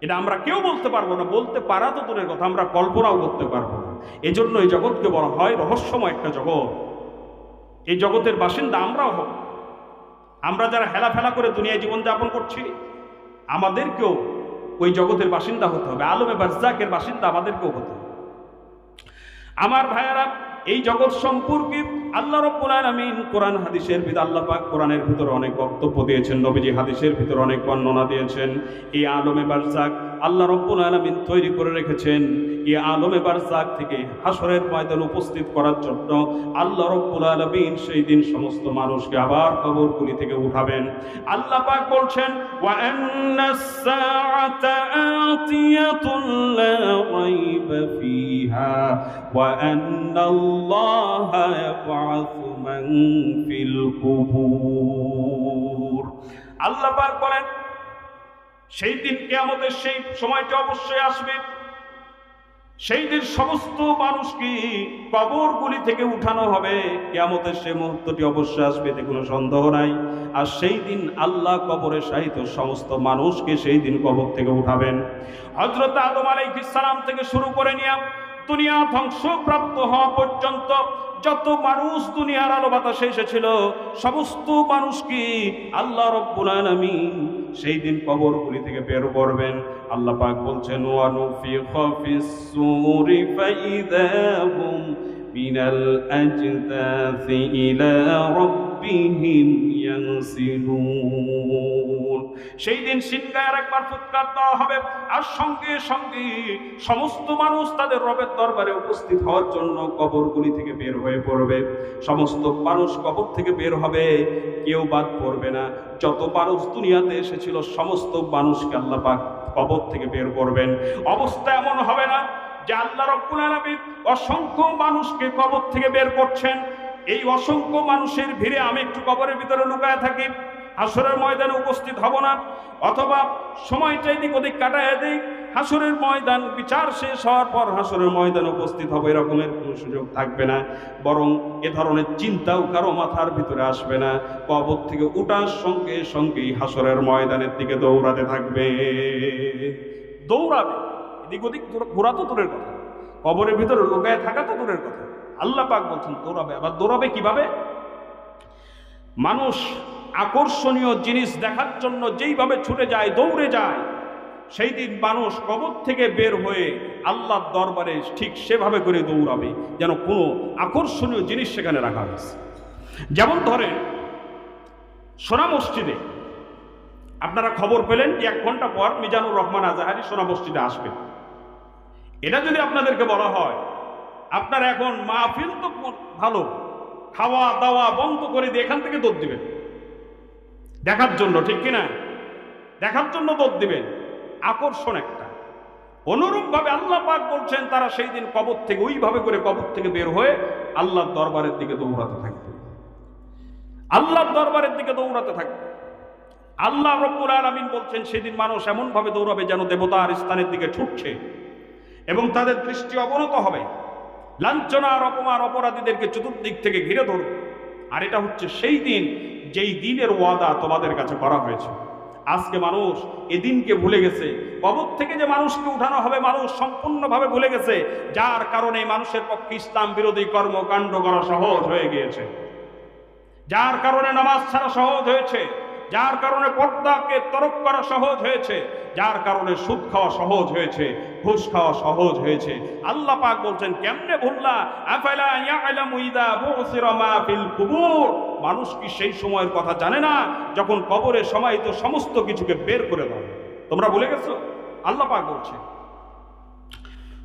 এটা আমরা কেউ বলতে পারবো না। বলতে পারা তো দূরের কথা, আমরা কল্পনাও করতে পারবো না। এজন্য এই জগৎকে বলা হয় রহস্যময় একটা জগৎ। এই জগতের বাসিন্দা আমরাও হব। আমরা যারা হেলাফেলা করে দুনিয়ায় জীবনযাপন করছি, আমাদেরকেও ওই জগতের বাসিন্দা হতে হবে, আলমে বারজাকের বাসিন্দা আমাদেরকেও হতে হবে। আমার ভাইয়ারা, এই জগৎ সম্পর্কে আল্লাহ রাব্বুল আলামিন কোরআন হাদিসের ভিতর, আল্লাহ পাক কোরআনের ভিতরে অনেক বক্তব্য দিয়েছেন, নবীজি হাদিসের ভিতরে অনেক বর্ণনা দিয়েছেন। এই আলমে বারজাক আল্লাহ রাব্বুল আলামিন তৈরি করে রেখেছেন। এই আলমে বারজাক থেকে হাসরের ময়দানে উপস্থিত করার জন্য আল্লাহ রাব্বুল আলামিন সেই দিন সমস্ত মানুষকে আবার কবরগুলি থেকে উঠাবেন। আল্লাহ পাক বলছেন, ওয়া আন্নাস সাআতা আতিয়াতুন লা রাইবা ফিহা ওয়া আন্নাল্লাহা ইয়াবআসু মান ফিল কুবুর। আল্লাহ পাক বলেন, সেই দিন কিয়ামতের সেই সময়টা অবশ্যই আসবে। সেই দিন সমস্ত মানুষকে কবরগুলি থেকে উঠানো হবে। কিয়ামতের সেই মুহূর্তটি অবশ্যই আসবে, এতে কোনো সন্দেহ নাই। আর সেই দিন আল্লাহ কবরে শায়িত সমস্ত মানুষকে সেই দিন কবর থেকে উঠাবেন। হযরত আদম আলাইহিস সালাম থেকে শুরু করে নিয়ে দুনিয়া ধ্বংসপ্রাপ্ত হওয়া পর্যন্ত যত মানুষ দুনিয়ার আলো বাতাসে এসেছিল, সমস্ত মানুষকে আল্লাহ রাব্বুল আলামিন সেই দিন কবরগুলি থেকে বের করবেন। আল্লাহ পাক বলছেন, ওয়া নুফিখা ফিস সূরি ফাইযা হুম মিনাল আজদাসি ইলা রাব্বিহিম ইয়ানসিলুন। সেই দিন সিংহায় একবার ফুৎকার দেওয়া হবে, আর সঙ্গে সঙ্গে সমস্ত মানুষ তাদের রবের দরবারে উপস্থিত হওয়ার জন্য কবরগুলি থেকে বের হয়ে পড়বে। সমস্ত মানুষ কবর থেকে বের হবে, কেউ বাদ পড়বে না। যত মানুষ দুনিয়াতে এসেছিল সমস্ত মানুষকে আল্লাহ পাক কবর থেকে বের করবেন। অবস্থা এমন হবে না যে আল্লাহ রাব্বুল আলামিন অসংখ্য মানুষকে কবর থেকে বের করছেন, এই অসংখ্য মানুষের ভিড়ে আমি একটু কবরের ভিতরে লুকায় থাকি, হাসরের ময়দানে উপস্থিত হব না, অথবা সময়টা এদিক ওদিক কাটায় দেই, হাসরের ময়দান বিচার শেষ হওয়ার পর হাসরের ময়দানে উপস্থিত হবে, এরকমের কোনো সুযোগ থাকবে না। বরং এ ধরনের চিন্তাও কারো মাথার ভিতরে আসবে না। কবর থেকে উঠার সঙ্গে সঙ্গেই হাসরের ময়দানের দিকে দৌড়াতে থাকবে, দৌড়াবে। এদিক ওদিক ঘোরা তো দূরের কথা, কবরের ভিতরে লুকায় থাকা তো দূরের কথা। আল্লাহ পাক বলছেন দৌড়াবে। আবার দৌড়াবে কিভাবে? মানুষ আকর্ষণীয় জিনিস দেখার জন্য যেইভাবে ছুটে যায়, দৌড়ে যায়, সেই দিন মানুষ কবর থেকে বের হয়ে আল্লাহর দরবারে ঠিক সেভাবে করে দৌড়াবে, যেন কোনো আকর্ষণীয় জিনিস সেখানে রাখা হয়েছে। যেমন ধরেন, সোনা মসজিদে আপনারা খবর পেলেন যে 1 ঘন্টা পর মিজানুর রহমান আজাহারি সোনা মসজিদে আসবেন। এটা যদি আপনাদেরকে বলা হয়, আপনারা এখন মাহফিল তো ভালো, খাওয়া দাওয়া বন্ধ করে দিয়ে এখান থেকে দৌড় দিবেন দেখার জন্য, ঠিক কিনা? দেখার জন্য দৌড় দিবেন, আকর্ষণ একটা। অনুরূপভাবে আল্লাহ পাক বলছেন তারা সেই দিন কবর থেকে ওইভাবে করে কবর থেকে বের হয়ে আল্লাহর দরবারের দিকে দৌড়াতে থাকবে, আল্লাহর দরবারের দিকে দৌড়াতে থাকবে। আল্লাহ রাব্বুল আলামিন বলছেন সেদিন মানুষ এমনভাবে দৌড়াবে যেন দেবতার স্থানের দিকে ছুটছে, এবং তাদের দৃষ্টি অবনত হবে। লাঞ্ছনা আর অপমান অপরাধীদেরকে চতুর্দিক থেকে ঘিরে ধরবে। আর এটা হচ্ছে সেই দিন যেই দিনের ওয়াদা তোমাদের কাছে করা হয়েছে। আজকে মানুষ এদিনকে ভুলে গেছে। কবর থেকে যে মানুষকে উঠানো হবে মানুষ সম্পূর্ণভাবে ভুলে গেছে, যার কারণে মানুষের পক্ষে ইসলাম বিরোধী কর্মকাণ্ড করা সহজ হয়ে গিয়েছে, যার কারণে নামাজ ছাড়া সহজ হয়েছে, যার কারণে পর্দাকে তরক করা সহজ হয়েছে, যার কারণে সুদ খাওয়া সহজ হয়েছে, ঘুষ খাওয়া সহজ হয়েছে। আল্লাহ পাক বলছেন, কেমনে ভুললা? আফালা ইয়ালামু ইযা বুসিরা মা ফিল কুবুর। মানুষ কি সেই সময়ের কথা জানে না যখন কবরে সমাহিত সমস্ত কিছুকে বের করে দাও? তোমরা ভুলে গেছো? আল্লাহ পাক বলছে,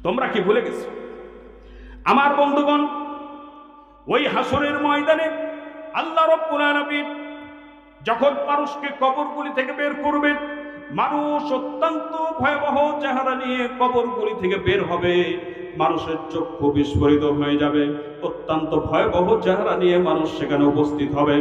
তোমরা কি ভুলে গেছো? আমার বন্ধুগণ, ওই হাসরের ময়দানে আল্লাহ রাব্বুল আলামিন যখন মানুষকে কবরগুলি থেকে বের করবেন, মানুষ অত্যন্ত ভয়াবহ চেহারা নিয়ে কবরগুলি থেকে বের হবে। মানুষের চক্ষু বিস্ফোরিত হয়ে যাবে, অত্যন্ত ভয়াবহ চেহারা নিয়ে মানুষ সেখানে উপস্থিত হবে।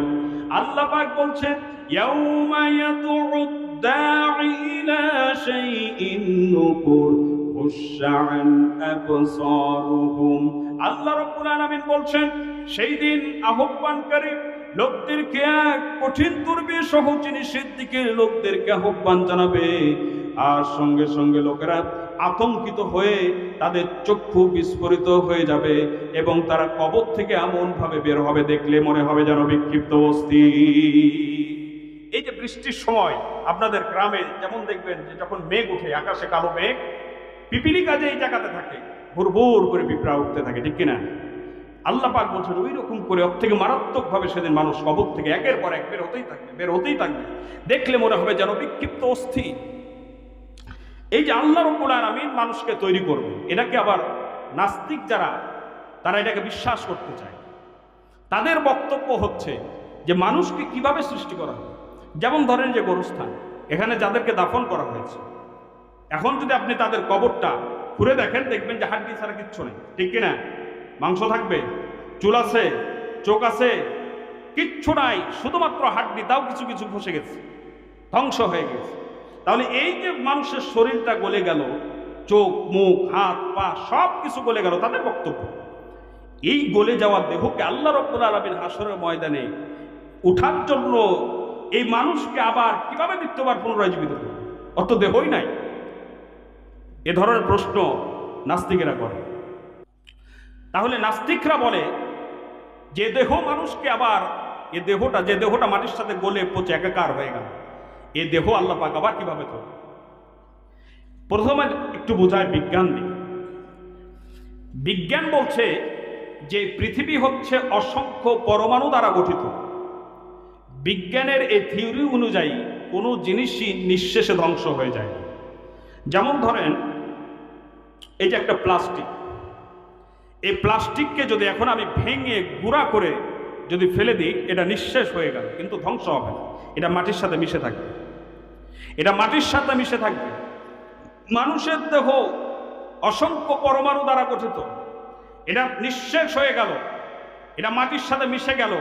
আল্লাহ পাক বলছে, ইয়াউমা ইয়াদউদ দাঈ ইলা শাইইন নুকুর খুশআন আবসারুহুম। আল্লাহ রাব্বুল আলামিন বলছেন, সেই দিন আহ্বানকারী লোকদেরকে এক কঠিন দুর্বিষহ জিনিসের দিকে লোকদেরকে আহ্বান জানাবে, আর সঙ্গে সঙ্গে লোকেরা আতঙ্কিত হয়ে তাদের চক্ষু বিস্ফোরিত হয়ে যাবে, এবং তারা কবর থেকে এমন ভাবে বের হবে দেখলে মনে হবে যেন বিক্ষিপ্ত অস্থি। এই যে বৃষ্টির সময় আপনাদের গ্রামে যেমন দেখবেন যে যখন মেঘ উঠে, আকাশে কালো মেঘ, পিপিলি কাজে এই জায়গাতে থাকে, ভুর ভুর করে পিঁপড়া উঠতে থাকে, ঠিক কিনা? আল্লাহ পাক বলছেন ওই রকম করে ওর থেকে মারাত্মকভাবে সেদিন মানুষ কবর থেকে একের পর এক বের হতেই থাকবে, দেখলে মনে হবে যেন বিক্ষিপ্ত অস্থি। এই যে আল্লাহ রাব্বুল আলামিন মানুষকে তৈরি করবে, এটাকে আবার নাস্তিক যারা তারা এটাকে বিশ্বাস করতে চায়, তাদের বক্তব্য হচ্ছে যে মানুষকে কিভাবে সৃষ্টি করা হবে। যেমন ধরেন যে গোরস্থান, এখানে যাদেরকে দাফন করা হয়েছে, এখন যদি আপনি তাদের কবরটা ঘুরে দেখেন, দেখবেন যে হাড্ডি ছাড়া কিচ্ছু নেই, ঠিক কিনা? মাংস থাকবে, চুল আছে, চোখ আছে, কিচ্ছু নাই, শুধুমাত্র হাড্ডি, তাও কিছু কিছু ফসে গেছে, ধ্বংস হয়ে গেছে। তাহলে এই যে মানুষের শরীরটা গলে গেল, চোখ মুখ হাত পা সব কিছু গলে গেল, তাদের বক্তব্য এই গলে যাওয়া দেহকে আল্লাহ রাব্বুল আলামিন হাসরের ময়দানে উঠার জন্য এই মানুষকে আবার কিভাবে দ্বিতীয়বার পুনরায় জীবিত করবে? অত দেহই নাই। এ ধরনের প্রশ্ন নাস্তিকেরা করে। তাহলে নাস্তিকরা বলে যে দেহ মানুষকে আবার, এ দেহটা, যে দেহটা মাটির সাথে গলে পচে একাকার হয়ে গেল, এ দেহ আল্লাহ পাক আবার কিভাবে করবে? প্রথমে একটু বোঝায় বিজ্ঞান দিয়ে। বিজ্ঞান বলছে যে পৃথিবী হচ্ছে অসংখ্য পরমাণু দ্বারা গঠিত। বিজ্ঞানের এই থিওরি অনুযায়ী কোনো জিনিসই নিঃশেষে ধ্বংস হয়ে যায়। যেমন ধরেন এই যে একটা প্লাস্টিক, এই প্লাস্টিককে যদি এখন আমি ভেঙে গুঁড়া করে যদি ফেলে দিই, এটা নিঃশেষ হয়ে গেল, কিন্তু ধ্বংস হবে না, এটা মাটির সাথে মিশে থাকবে, এটা মাটির সাথে মিশে থাকবে। মানুষের দেহ অসংখ্য পরমাণু দ্বারা গঠিত, এটা নিঃশেষ হয়ে গেল, এটা মাটির সাথে মিশে গেল,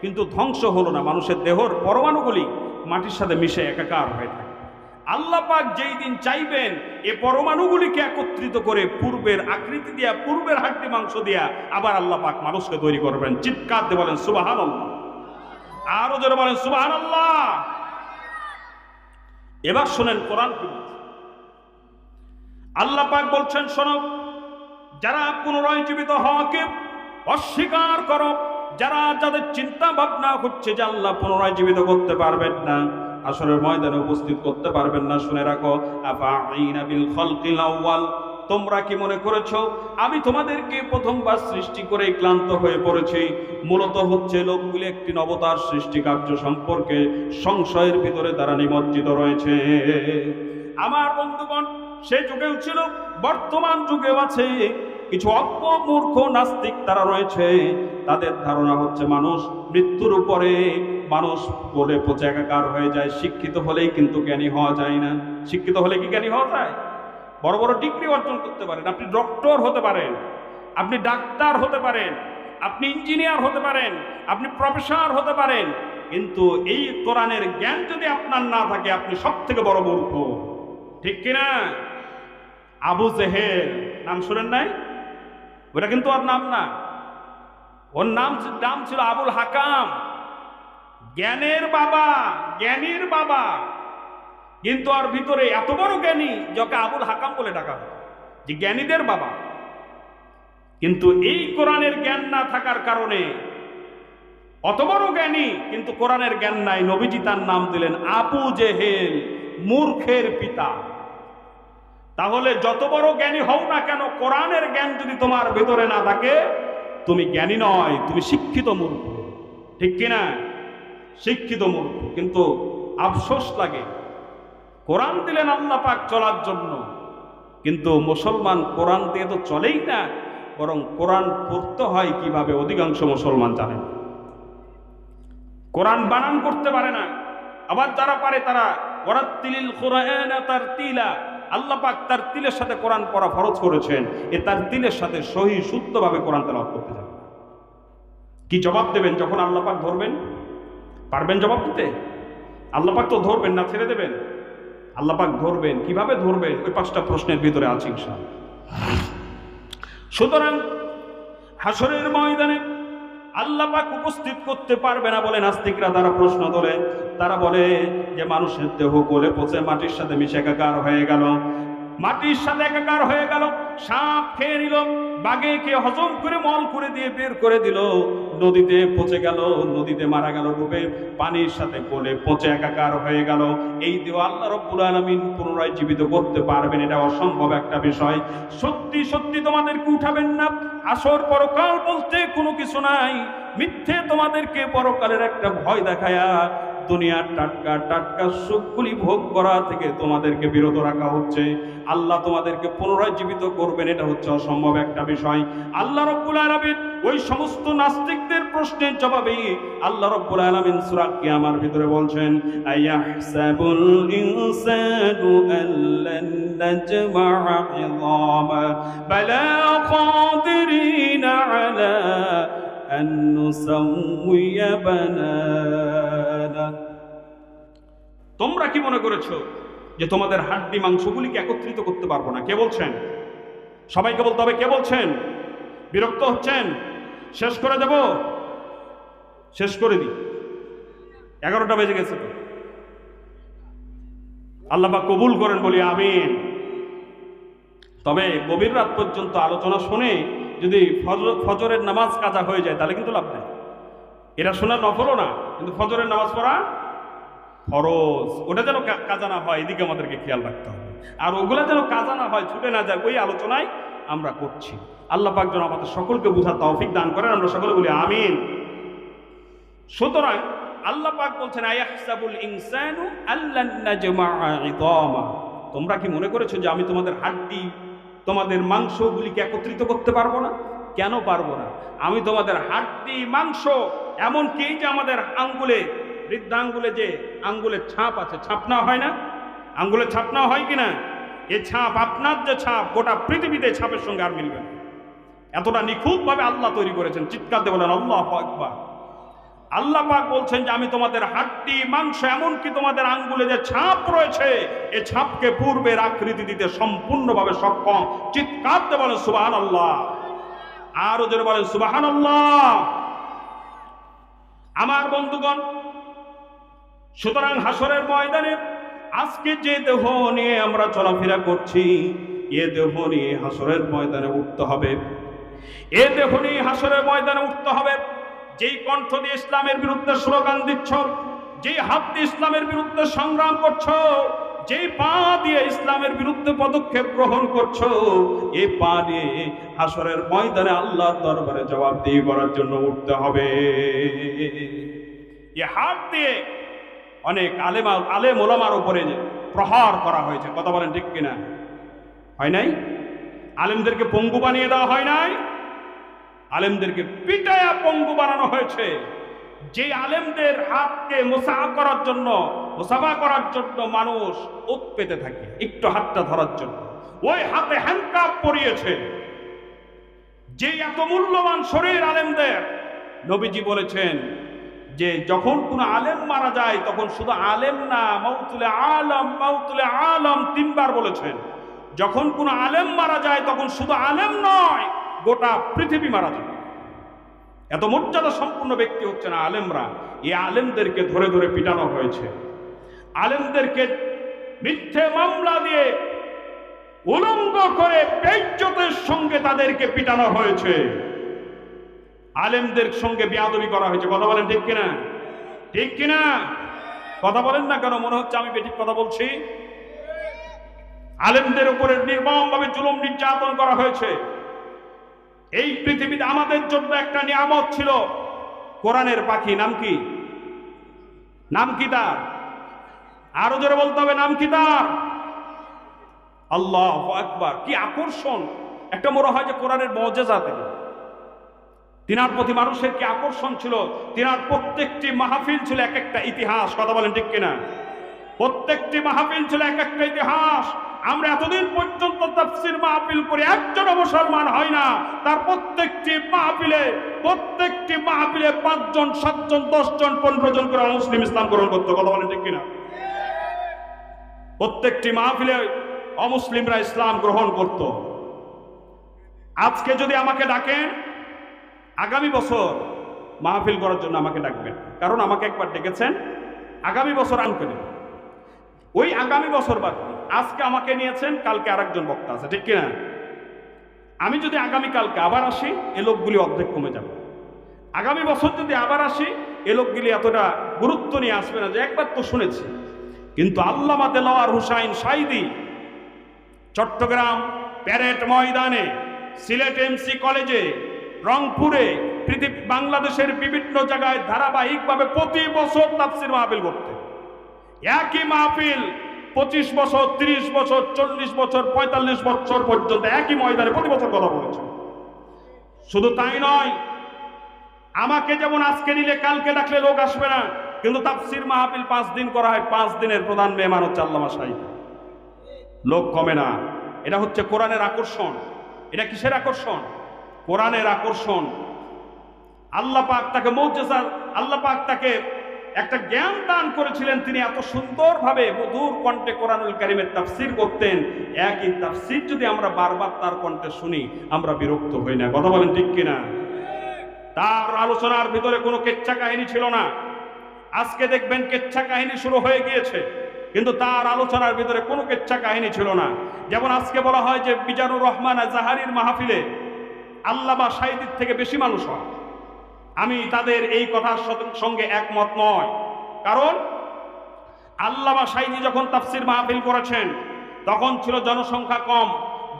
কিন্তু ধ্বংস হলো না। মানুষের দেহর পরমাণুগুলি মাটির সাথে মিশে একাকার হয়ে থাকে। আল্লাহ পাক যেই দিন চাইবেন এ পরমাণুগুলিকে একত্রিত করে পূর্বের আকৃতি দিয়া, পূর্বের হাড্ডি মাংস দিয়া আবার আল্লাহ পাক মানুষকে তৈরি করবেন। চিৎকার দিয়ে বলেন সুবহানাল্লাহ, আরো জোরে বলেন সুবহানাল্লাহ। এবার শোনেন কোরআন কি বলছে। আল্লাহ পাক বলছেন, শোনো, যারা পুনরায় জীবিত হওয়াকে অস্বীকার করো, যাদের চিন্তা ভাবনা হচ্ছে যে আল্লাহ পুনরায় জীবিত করতে পারবেন না, আসরের ময়দানে উপস্থিত করতে পারবেন না, শুনে রাখো, আফাইনা বিল খালকিল আউয়াল, তোমরা কি মনে করেছো আমি তোমাদেরকে প্রথমবার সৃষ্টি করে ক্লান্ত হয়ে পড়েছি? মূলত হচ্ছে লোকগুলি একটি নবতার সৃষ্টি কার্য সম্পর্কে সংশয়ের ভিতরে তারা নিমজ্জিত রয়েছে। আমার বন্ধুগণ, সে যুগেও ছিল, বর্তমান যুগেও আছে কিছু অজ্ঞ মূর্খ নাস্তিক তারা রয়েছে। তাদের ধারণা হচ্ছে মানুষ মৃত্যুর উপরে মানুষ গলে পচে একাকার হয়ে যায়। শিক্ষিত হলেই কিন্তু জ্ঞানী হওয়া যায় না। শিক্ষিত হলে কি জ্ঞানী হওয়া যায়? বড় বড় ডিগ্রি অর্জন করতে পারেন, আপনি ডক্টর হতে পারেন, আপনি ডাক্তার হতে পারেন, আপনি ইঞ্জিনিয়ার হতে পারেন, আপনি প্রফেসর হতে পারেন, কিন্তু এই কোরআনের জ্ঞান যদি আপনার না থাকে, আপনি সব থেকে বড় মূর্খ, ঠিক কিনা? আবু জেহেল নাম শুনেন নাই? ওটা কিন্তু ওর নাম না, ওর নাম ছিল আবুল হাকাম, জ্ঞানের বাবা, জ্ঞানীর বাবা। কিন্তু আর ভিতরে এত বড় জ্ঞানী যাকে আবুল হাকাম বলে ডাকা হয়, যে জ্ঞানীদের বাবা। কিন্তু এই কোরআনের জ্ঞান না থাকার কারণে অত বড় জ্ঞানী, কিন্তু কোরআনের জ্ঞান নাই। নবীজি তার নাম দিলেন আবু জেহেল, মূর্খের পিতা। তাহলে যত বড় জ্ঞানী হও না কেন, কোরআনের জ্ঞান যদি তোমার ভেতরে না থাকে, তুমি জ্ঞানী নয়, তুমি শিক্ষিত মূর্খ, ঠিক কিনা? শিক্ষিত মূর্খ। কিন্তু আফসোস লাগে, কোরআন দিলেন আল্লাহ পাক চলার জন্য, কিন্তু মুসলমান কোরআন দিয়ে তো চলেই না, বরং কোরআন পড়তে হয় কিভাবে অধিকাংশ মুসলমান জানে না। কোরআন বানান করতে পারে না, আবার যারা পারে তারা ওয়ারাত্তিলিল কুরআনা তারতিলা, আল্লাহ পাক তার তিলের সাথে কোরআন পড়া ফরজ করেছেন, এ তার তিলের সাথে সহি শুদ্ধভাবে কোরআন তেলাওয়াত করতে যাবে। কি জবাব দেবেন যখন আল্লাহ পাক ধরবেন? পারবেন জবাব দিতে? আল্লাহ পাক তো ধরবেন না, ছেড়ে দেবেন? আল্লাহ পাক ধরবেন, কিভাবে ধরবেন? ওই 5টা প্রশ্নের ভিতরে আছে ইনশাআল্লাহ। সুতরাং হাসরের ময়দানে আল্লাহ পাক উপস্থিত করতে পারবে না বলে নাস্তিকরা তারা প্রশ্ন তোলে। তারা বলে যে মানুষের দেহ গলে পচে মাটির সাথে মিশে একাকার হয়ে গেল, মাটির সাথে একাকার হয়ে গেল। সাপ খেয়ে নিল, বাঘে খেয়ে হজম করে মল করে দিয়ে বের করে দিল, নদীতে পচে গেল, নদীতে মারা গেল ডুবে, পানির সাথে গলে পচে একাকার হয়ে গেল। এই দেহ আল্লাহ রাব্বুল আলামিন পুনরায় জীবিত করতে পারবেন, এটা অসম্ভব একটা বিষয়। সত্যি সত্যি তোমাদেরকে উঠাবেন না। আসর পরকাল বলতে কোনো কিছু নাই, মিথ্যে তোমাদেরকে পরকালের একটা ভয় দেখায়া দুনিয়ার টাটকা টাটকা সুখগুলি ভোগ করা থেকে তোমাদেরকে বিরত রাখা হচ্ছে। আল্লাহ তোমাদেরকে পুনরায় জীবিত করবেন, এটা হচ্ছে অসম্ভব একটা বিষয়। আল্লাহ রাব্বুল আলামিন ওই সমস্ত নাস্তিকদের প্রশ্নের জবাবে আল্লাহ রাব্বুল আলামিন সূরা কিয়ামার ভিতরে বলছেন, আয়াহসাবুল ইনসানু আল্লান নাজমা'a ইযামা বালা কাদিরিনা আলা আন নুসাউইয়া বানানা। তোমরা কি মনে করেছো যে তোমাদের হাড্ডি মাংসগুলিকে একত্রিত করতে পারবো না? কে বলছেন? সবাইকে বলতে হবে, কে বলছেন? বিরক্ত হচ্ছেন? শেষ করে দেব? শেষ করে দিই, 11টা বেজে গেছে তো। আল্লাহ পাক কবুল করেন, বলি আমিন। তবে গভীর রাত পর্যন্ত আলোচনা শুনে যদি ফজরের নামাজ কাজা হয়ে যায় তাহলে কিন্তু লাভ নেই। এটা শোনা নফলও না, কিন্তু ফজরের নামাজ পড়া ফরজ। ওটা যেন কাজা না হয়, এদিকে আমাদেরকে খেয়াল রাখতে হবে। আর ওগুলা যেন কাজা না হয়, ছুটে না যায়, ওই আলোচনায় আমরা করছি। আল্লাহ পাক যেন আমাদের সকলকে বুঝার তৌফিক দান করেন, আমরা সকলে বলি আমিন। সুতরাং আল্লাহ পাক বলছেন, আয়াহসাবুল ইনসানু আল্লান নাজমা'a ইযামা। তোমরা কি মনে করেছো যে আমি তোমাদের হাড্ডি, তোমাদের মাংসগুলিকে একত্রিত করতে পারবো না? কেন পারবো না? আমি তোমাদের হাড্ডি, মাংস, এমনকি যে আমাদের আঙ্গুলে, বৃদ্ধাঙ্গুলে যে আঙ্গুলের ছাপ আছে, ছাপ না হয় না? আঙ্গুলের ছাপ না হয় কিনা? এ ছাপ, আপনার যে ছাপ, গোটা পৃথিবীতে ছাপের সঙ্গে আর মিলবে না। এতটা নিখুঁতভাবে আল্লাহ তৈরি করেছেন। চিৎকার দিয়ে বলেন আল্লাহু আকবার। আল্লাহ পাক বলছেন যে আমি তোমাদের হাড্ডি, মাংস, এমনকি তোমাদের আঙ্গুলে যে ছাপ রয়েছে, এই ছাপকে পূর্বের আকৃতি দিতে সম্পূর্ণভাবে সক্ষম। চিৎকার দিয়ে বলেন সুবহানাল্লাহ। আরো জোরে বলেন সুবহানাল্লাহ। আমার বন্ধুগণ, সুতরাং হাসরের ময়দানে আজকে যে দেহ নিয়ে আমরা চলাফেরা করছি, এ দেহ নিয়ে হাসরের ময়দানে উঠতে হবে। এ দেহ নিয়ে হাসরের ময়দানে উঠতে হবে। যেই কণ্ঠ দিয়ে ইসলামের বিরুদ্ধে স্লোগান দিচ্ছ, যেই হাত দিয়ে ইসলামের বিরুদ্ধে সংগ্রাম করছো, যেই পা দিয়ে ইসলামের বিরুদ্ধে পদক্ষেপ গ্রহণ করছো, এই পা দিয়ে হাসরের ময়দানে আল্লাহর দরবারে জবাবদিহি করার জন্য উঠতে হবে। এই হাত দিয়ে অনেক আলেম ওলামার উপরে প্রহার করা হয়েছে, কথা বলেন ঠিক কিনা? হয় নাই? আলেমদেরকে পঙ্গু বানিয়ে দেওয়া হয় নাই? আলেমদেরকে পিটায়া পঙ্গু বানানো হয়েছে। যে আলেমদের হাতকে মুসাফা করার জন্য মানুষ ওত পেতে থাকে, একটু হাতটা ধরার জন্য, ওই হাতে হ্যান্ডকাপ পরিয়েছে। যে এত মূল্যবান শরীর আলেমদের, নবীজি বলেছেন যে যখন কোন আলেম মারা যায় তখন শুধু আলেম না, মাউতুলে আলম, মাউতুলে আলম 3 বার বলেছেন। যখন কোন আলেম মারা যায় তখন শুধু আলেম নয়, গোটা পৃথিবী মারা যায়। এত মর্যাদা সম্পূর্ণ ব্যক্তি হচ্ছেন আলেমরা। এই আলেমদেরকে ধরে ধরে পিটানো হয়েছে। আলেমদেরকে মিথ্যে মামলা দিয়ে উলঙ্গ করে বেইজ্জতের সঙ্গে তাদেরকে পিটানো হয়েছে। আলেমদের সঙ্গে বেয়াদবি করা হয়েছে। কথা বলেন ঠিক কিনা? ঠিক কিনা? কথা বলেন না কেন? মনে হচ্ছে আমি বেঠিক কথা বলছি। আলেমদের উপরে নির্মমভাবে জুলুম নির্যাতন করা হয়েছে। এই পৃথিবীতে আমাদের জন্য একটা নিয়ামত ছিল, কোরআনের পাখি। নাম কি? নাম কি তার? আরো জোরে বলতে হবে, নাম কি তার? আল্লাহু আকবার। কি আকর্ষণ! একটা মনে হয় যে কোরআনের মুজিজা থেকে তিনার প্রতি মানুষের কি আকর্ষণ ছিল। তিনার প্রত্যেকটি মাহফিল ছিল এক একটা ইতিহাস। কথা বলেন ঠিক কিনা? প্রত্যেকটি মাহফিল ছিল এক একটা ইতিহাস। আমরা এতদিন পর্যন্ত তাফসীর মাহফিল করে একজন মুসলমান হয় না, তার প্রত্যেকটি মাহফিলে 5 জন, 7 জন, 10 জন, 15 জন করে মুসলিম ইসলাম গ্রহণ করতো। কথা বলেন ঠিক কিনা? প্রত্যেকটি মাহফিলে অমুসলিমরা ইসলাম গ্রহণ করত। আজকে যদি আমাকে ডাকেন, আগামী বছর মাহফিল করার জন্য আমাকে ডাকবেন, কারণ আমাকে একবার ডেকেছেন, আগামী বছর আনবেন। ওই আগামী বছর বাদ দিই। আজকে আমাকে নিয়েছেন, কালকে আরেকজন বক্তা আছে, ঠিক কিনা? আমি যদি আগামীকালকে আবার আসি, এ লোকগুলি অর্ধেক কমে যাবে। আগামী বছর যদি আবার আসি, এ লোকগুলি এতটা গুরুত্ব নিয়ে আসবে না যে একবার তো শুনেছি। কিন্তু আল্লামা দেলোয়ার হোসাইন সাঈদী চট্টগ্রাম প্যারেড ময়দানে, সিলেট এমসি কলেজে, রংপুরে, বাংলাদেশের বিভিন্ন জায়গায় ধারাবাহিকভাবে প্রতি বছর তাফসীর মাহফিল করতে, একই মাহফিল 25 বছর, 30 বছর, 40 বছর, 45 বছর পর্যন্ত একই ময়দানে প্রতি বছর কথা বলেছে। শুধু তাই নয়, আমাকে যেমন আজকে নিলে কালকে ডাকলে লোক আসবে না, কিন্তু তাফসীর মাহফিল 5 দিন করা হয়, 5 দিনের প্রধান মেহমান হচ্ছে আল্লামা সাঈদী। লোক কমে না। এটা হচ্ছে কোরআনের আকর্ষণ। এটা কিসের আকর্ষণ? কোরআনের আকর্ষণ। আল্লাহ পাক তাকে মুজিজা, আল্লাহ পাক তাকে একটা জ্ঞান দান করেছিলেন। তিনি এত সুন্দরভাবে মধুর কণ্ঠে কোরআনুল কারীমের তাফসীর করতেন। একই তাফসীর যদি আমরা বারবার তার কণ্ঠে শুনি, আমরা বিরক্ত হই না। কথা বলেন ঠিক কিনা? তার আলোচনার ভিতরে কোনো কেচ্ছা কাহিনী ছিল না। আজকে দেখবেন কেচ্ছা কাহিনী শুরু হয়ে গিয়েছে, কিন্তু তার আলোচনার ভিতরে কোনো কেচ্ছা কাহিনী ছিল না। যেমন আজকে বলা হয় যে মিজানুর রহমান জাহারির মাহফিলে আল্লামা সাঈদীর থেকে বেশি মানুষ হয়। আমি তাদের এই কথার সঙ্গে একমত নয়। কারণ আল্লামা সাঈদী যখন তাফসীর মাহফিল করেছেন, তখন ছিল জনসংখ্যা কম,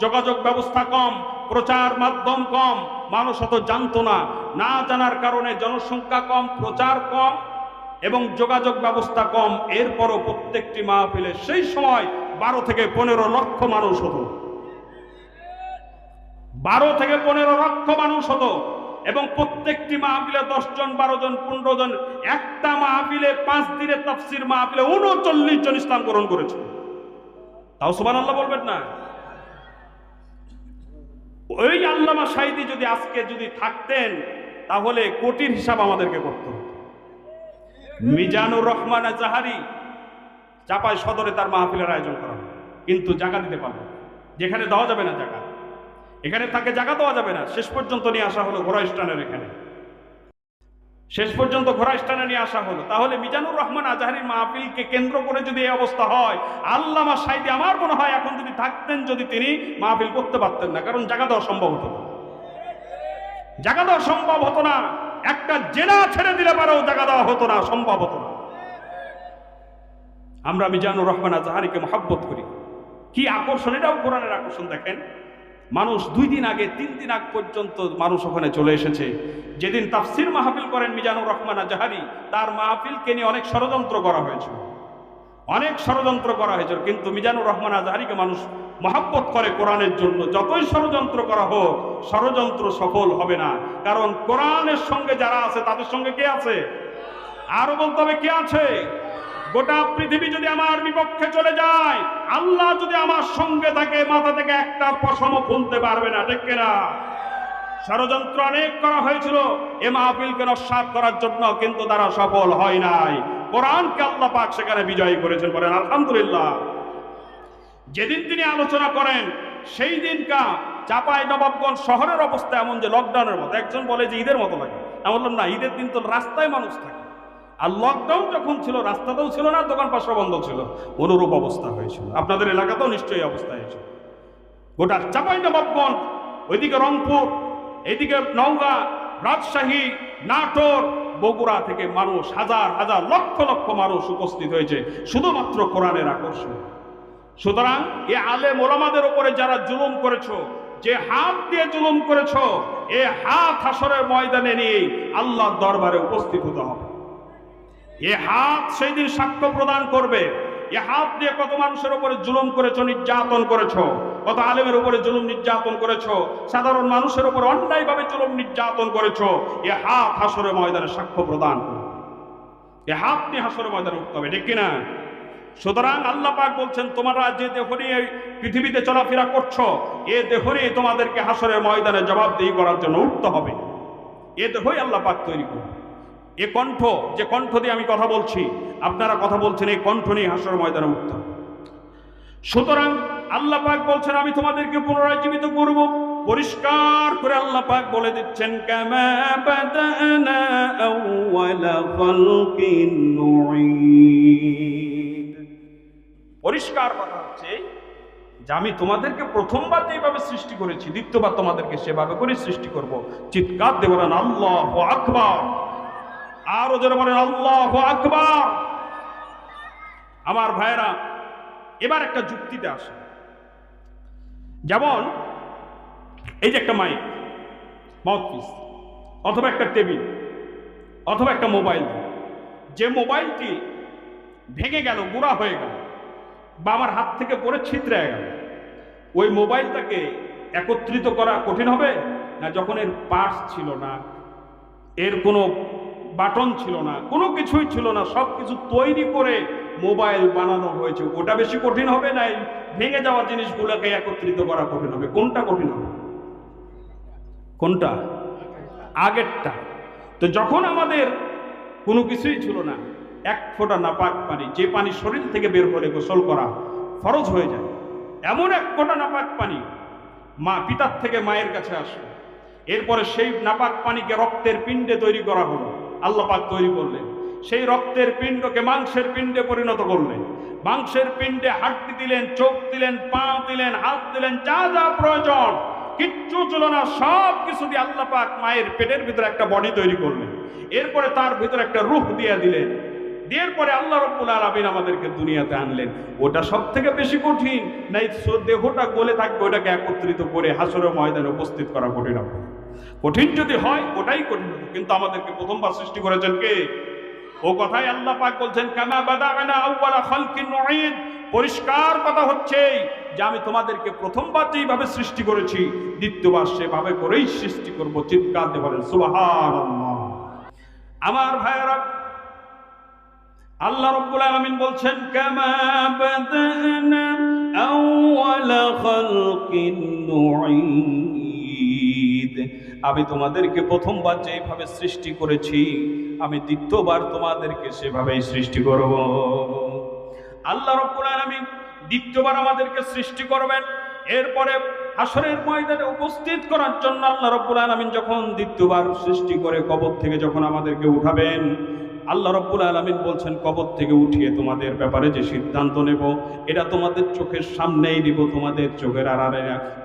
যোগাযোগ ব্যবস্থা কম, প্রচার মাধ্যম কম, মানুষ অত জানতো না। না জানার কারণে জনসংখ্যা কম, প্রচার কম এবং যোগাযোগ ব্যবস্থা কম। এরপরও প্রত্যেকটি মাহফিলে সেই সময় 12 থেকে 15 লক্ষ মানুষ হতো। 12 থেকে 15 লক্ষ মানুষ হতো এবং প্রত্যেকটি মাহফিলে 10 জন, 12 জন, 15 জন। একটা মাহফিলে 5 দিনের তাফসীর মাহফিলে 39 জন ইসলাম গ্রহণ করেছে। তাও সুবহানাল্লাহ বলবেন না? ওই আল্লামা সাঈদী যদি আজকে যদি থাকতেন, তাহলে কোটির হিসাব আমাদেরকে করতে হতো। মিজানুর রহমান জাহারি চাপাই সদরে তার মাহফিলের আয়োজন করা হয়, কিন্তু জায়গা দিতে পারবে না। যেখানে দেওয়া যাবে না জায়গা, এখানে তাকে জায়গা দেওয়া যাবে না। শেষ পর্যন্ত নিয়ে আসা হলো ঘোড়া স্টানের এখানে, শেষ পর্যন্ত ঘোড়া স্টানে নিয়ে আসা হলো। তাহলে মিজানুর রহমান আজহারির মাহফিলকে কেন্দ্র করে যদি এই অবস্থা হয়, আল্লামা সাঈদী আমার মনে হয় এখন যদি থাকতেন, যদি তিনি মাহফিল করতে পারতেন না, কারণ জায়গা দেওয়া সম্ভব হতো না। জায়গা দেওয়া সম্ভব হতো না। একটা জেনা ছেড়ে দিলে পারেও জায়গা দেওয়া হতো না, সম্ভব হতো না। আমরা মিজানুর রহমান আজহারিকে মহব্বত করি। কি আকর্ষণ! এটাও কোরআনের আকর্ষণ। দেখেন, মানুষ 2 দিন আগে, 3 দিন আগ পর্যন্ত মানুষ ওখানে চলে এসেছে। যেদিন তাফসীর মাহফিল করেন মিজানুর রহমান আজহারি, তার মাহফিলকে নিয়ে অনেক ষড়যন্ত্র করা হয়েছিল, অনেক ষড়যন্ত্র করা হয়েছিল। কিন্তু মিজানুর রহমান আজহারিকে মানুষ মহব্বত করে কোরআনের জন্য। যতই ষড়যন্ত্র করা হোক, ষড়যন্ত্র সফল হবে না, কারণ কোরআনের সঙ্গে যারা আছে তাদের সঙ্গে কে আছে? আরো বলতে হবে কে আছে? গোটা পৃথিবী যদি আমার বিপক্ষে চলে যায়, আল্লাহ যদি আমার সঙ্গে থাকে, মাথা থেকে একটা পশমও খুলতে পারবে না, ঠিক কিনা? ষড়যন্ত্র অনেক করা হয়েছিল এ মাহফিলকে নস্যাৎ করার জন্য, কিন্তু তারা সফল হয় নাই। কোরআনকে আল্লাহ পাক সেখানে বিজয়ী করেছেন, বলেন আলহামদুলিল্লাহ। যেদিন তিনি আলোচনা করেন, সেই দিনকা চাপাই নবাবগঞ্জ শহরের অবস্থা এমন যে লকডাউনের মতো। একজন বলে যে ঈদের মতো লাগে, আমি বললাম না, ঈদের দিন তো রাস্তায় মানুষ থাকে, আর লকডাউন যখন ছিল রাস্তাতেও ছিল না, দোকান পাশা বন্ধ ছিল। অনুরূপ অবস্থা হয়েছিল। আপনাদের এলাকাতেও নিশ্চয়ই অবস্থা হয়েছিল। গোটা চাপাই নবাবগঞ্জ, ওইদিকে রংপুর, এইদিকে নওগাঁ, রাজশাহী, নাটোর, বগুড়া থেকে মানুষ, হাজার হাজার, লক্ষ লক্ষ মানুষ উপস্থিত হয়েছে শুধুমাত্র কোরআনের আকর্ষণ। সুতরাং এ আলেম ওলামাদের উপরে যারা জুলুম করেছো, যে হাত দিয়ে জুলুম করেছো, এ হাত হাসরের ময়দানে নিয়ে আল্লাহর দরবারে উপস্থিত হতে হবে। এ হাত সেই দিন সাক্ষ্য প্রদান করবে। এ হাত দিয়ে কত মানুষের উপরে জুলুম করেছো, নির্যাতন করেছো, কত আলেমের উপরে জুলুম নির্যাতন করেছো, সাধারণ মানুষের উপর অন্যায়ভাবে জুলুম নির্যাতন করেছো। এ হাত হাসরের ময়দানে সাক্ষ্য প্রদান করবে। এ হাত নিয়ে হাসরের ময়দানে উঠতে হবে, ঠিক কিনা? সুতরাং আল্লাহ পাক বলছেন, তোমরা যে দেহ নিয়ে পৃথিবীতে চলাফেরা করছো, এ দেহ নিয়ে তোমাদেরকে হাসরের ময়দানে জবাবদিহি করার জন্য উঠতে হবে। এ দেহই আল্লাহ পাক তৈরি করবে। এ কণ্ঠ, যে কণ্ঠ দিয়ে আমি কথা বলছি, আপনারা কথা বলছেন, এই কণ্ঠ নিয়ে হাসরের ময়দানে উঠতে হবে। সুতরাং আল্লাহ পাক বলছেন, আমি তোমাদেরকে পুনরায় জীবিত করব। পরিষ্কার করে আল্লাহ পাক বলে দিচ্ছেন, কামা বাদানা আউওয়ালা খালকিন নুঈদ। পরিষ্কার কথা হচ্ছে যে আমি তোমাদেরকে প্রথমবার যেভাবে সৃষ্টি করেছি দ্বিতীয়বার তোমাদেরকে সেভাবে করে সৃষ্টি করব। চিৎকার দিয়ে বলেন আল্লাহু আকবার। আরো জোরে বলেন আল্লাহু আকবার। আমার ভাইয়েরা, এবার একটা যুক্তিতে আসে। যেমন এই যে একটা মাইক, মাউথপিস, অথবা একটা টেবিল, অথবা একটা মোবাইল, যে মোবাইলটি ভেঙে গেল, গুঁড়া হয়ে গেল, বা আমার হাত থেকে পড়ে ছিটরে গেল, ওই মোবাইলটাকে একত্রিত করা কঠিন হবে না? যখন এর পার্টস ছিল না, এর কোনো বাটন ছিল না, কোনো কিছুই ছিল না, সব কিছু তৈরি করে মোবাইল বানানো হয়েছে, ওটা বেশি কঠিন হবে না এই ভেঙে যাওয়া জিনিসগুলোকে একত্রিত করা কঠিন হবে? কোনটা কঠিন হবে? কোনটা? আগেরটা। তো যখন আমাদের কোনো কিছুই ছিল না, এক ফোঁটা নাপাক পানি, যে পানি শরীর থেকে বের করে গোসল করা ফরজ হয়ে যায়, এমন এক ফোঁটা নাপাক পানি মা পিতার থেকে মায়ের কাছে আসে, এরপরে সেই নাপাক পানিকে রক্তের পিণ্ডে তৈরি করা হলো, আল্লাহ পাক তৈরি করলেন। সেই রক্তের পিণ্ডকে মাংসের পিণ্ডে পরিণত করলেন, মাংসের পিণ্ডে হাড্ডি দিলেন, চোখ দিলেন, পা দিলেন, হাত দিলেন, যা যা প্রয়োজন কিচ্ছু ছিল না, সব কিছু দিয়ে আল্লাহ পাক মায়ের পেটের ভিতরে একটা বডি তৈরি করলেন। এরপরে তার ভিতরে একটা রূহ দিয়ে দিলেন, দেওয়ার পরে আল্লাহ রাব্বুল আলামিন আমাদেরকে দুনিয়াতে আনলেন। ওটা সব থেকে বেশি কঠিন না এই দেহটা গলে থাকবে ওটাকে একত্রিত করে হাসরের ময়দানে উপস্থিত করা কঠিন হবে? কঠিন যদি হয় ওটাই কঠিন হবে। কিন্তু আমাদেরকে প্রথমবার সৃষ্টি করেছেন কে? ও কথাই আল্লাহ পাক বলছেন কামা বাদানা আউওয়ালা খালকিন নুঈদ। পরিষ্কার কথা হচ্ছে যে আমি তোমাদেরকে প্রথমবার যেইভাবে সৃষ্টি করেছি দ্বিতীয়বার সেভাবে করেই সৃষ্টি করব। চিৎকার দিয়ে বলেন সুবহানাল্লাহ। আমার ভাইয়েরা, আল্লাহ রাব্বুল আলামিন বলছেন কামা বাদানা আউওয়ালা খালকিন নুঈদ। আমি তোমাদেরকে প্রথমবার যেভাবে সৃষ্টি করেছি আমি দ্বিতীয়বার তোমাদেরকে সেভাবেই সৃষ্টি করব। আল্লাহ রাব্বুল আলামিন দ্বিতীয়বার আমাদেরকে সৃষ্টি করবেন, এরপরে হাসরের ময়দানে উপস্থিত করার জন্য আল্লাহ রাব্বুল আলামিন যখন দ্বিতীয়বার সৃষ্টি করে কবর থেকে যখন আমাদেরকে উঠাবেন, আল্লাহ রাব্বুল আলামিন বলছেন কবর থেকে উঠিয়ে তোমাদের ব্যাপারে যে সিদ্ধান্ত নেব এটা তোমাদের চোখের সামনেই নিব, তোমাদের চোখের আড়ালে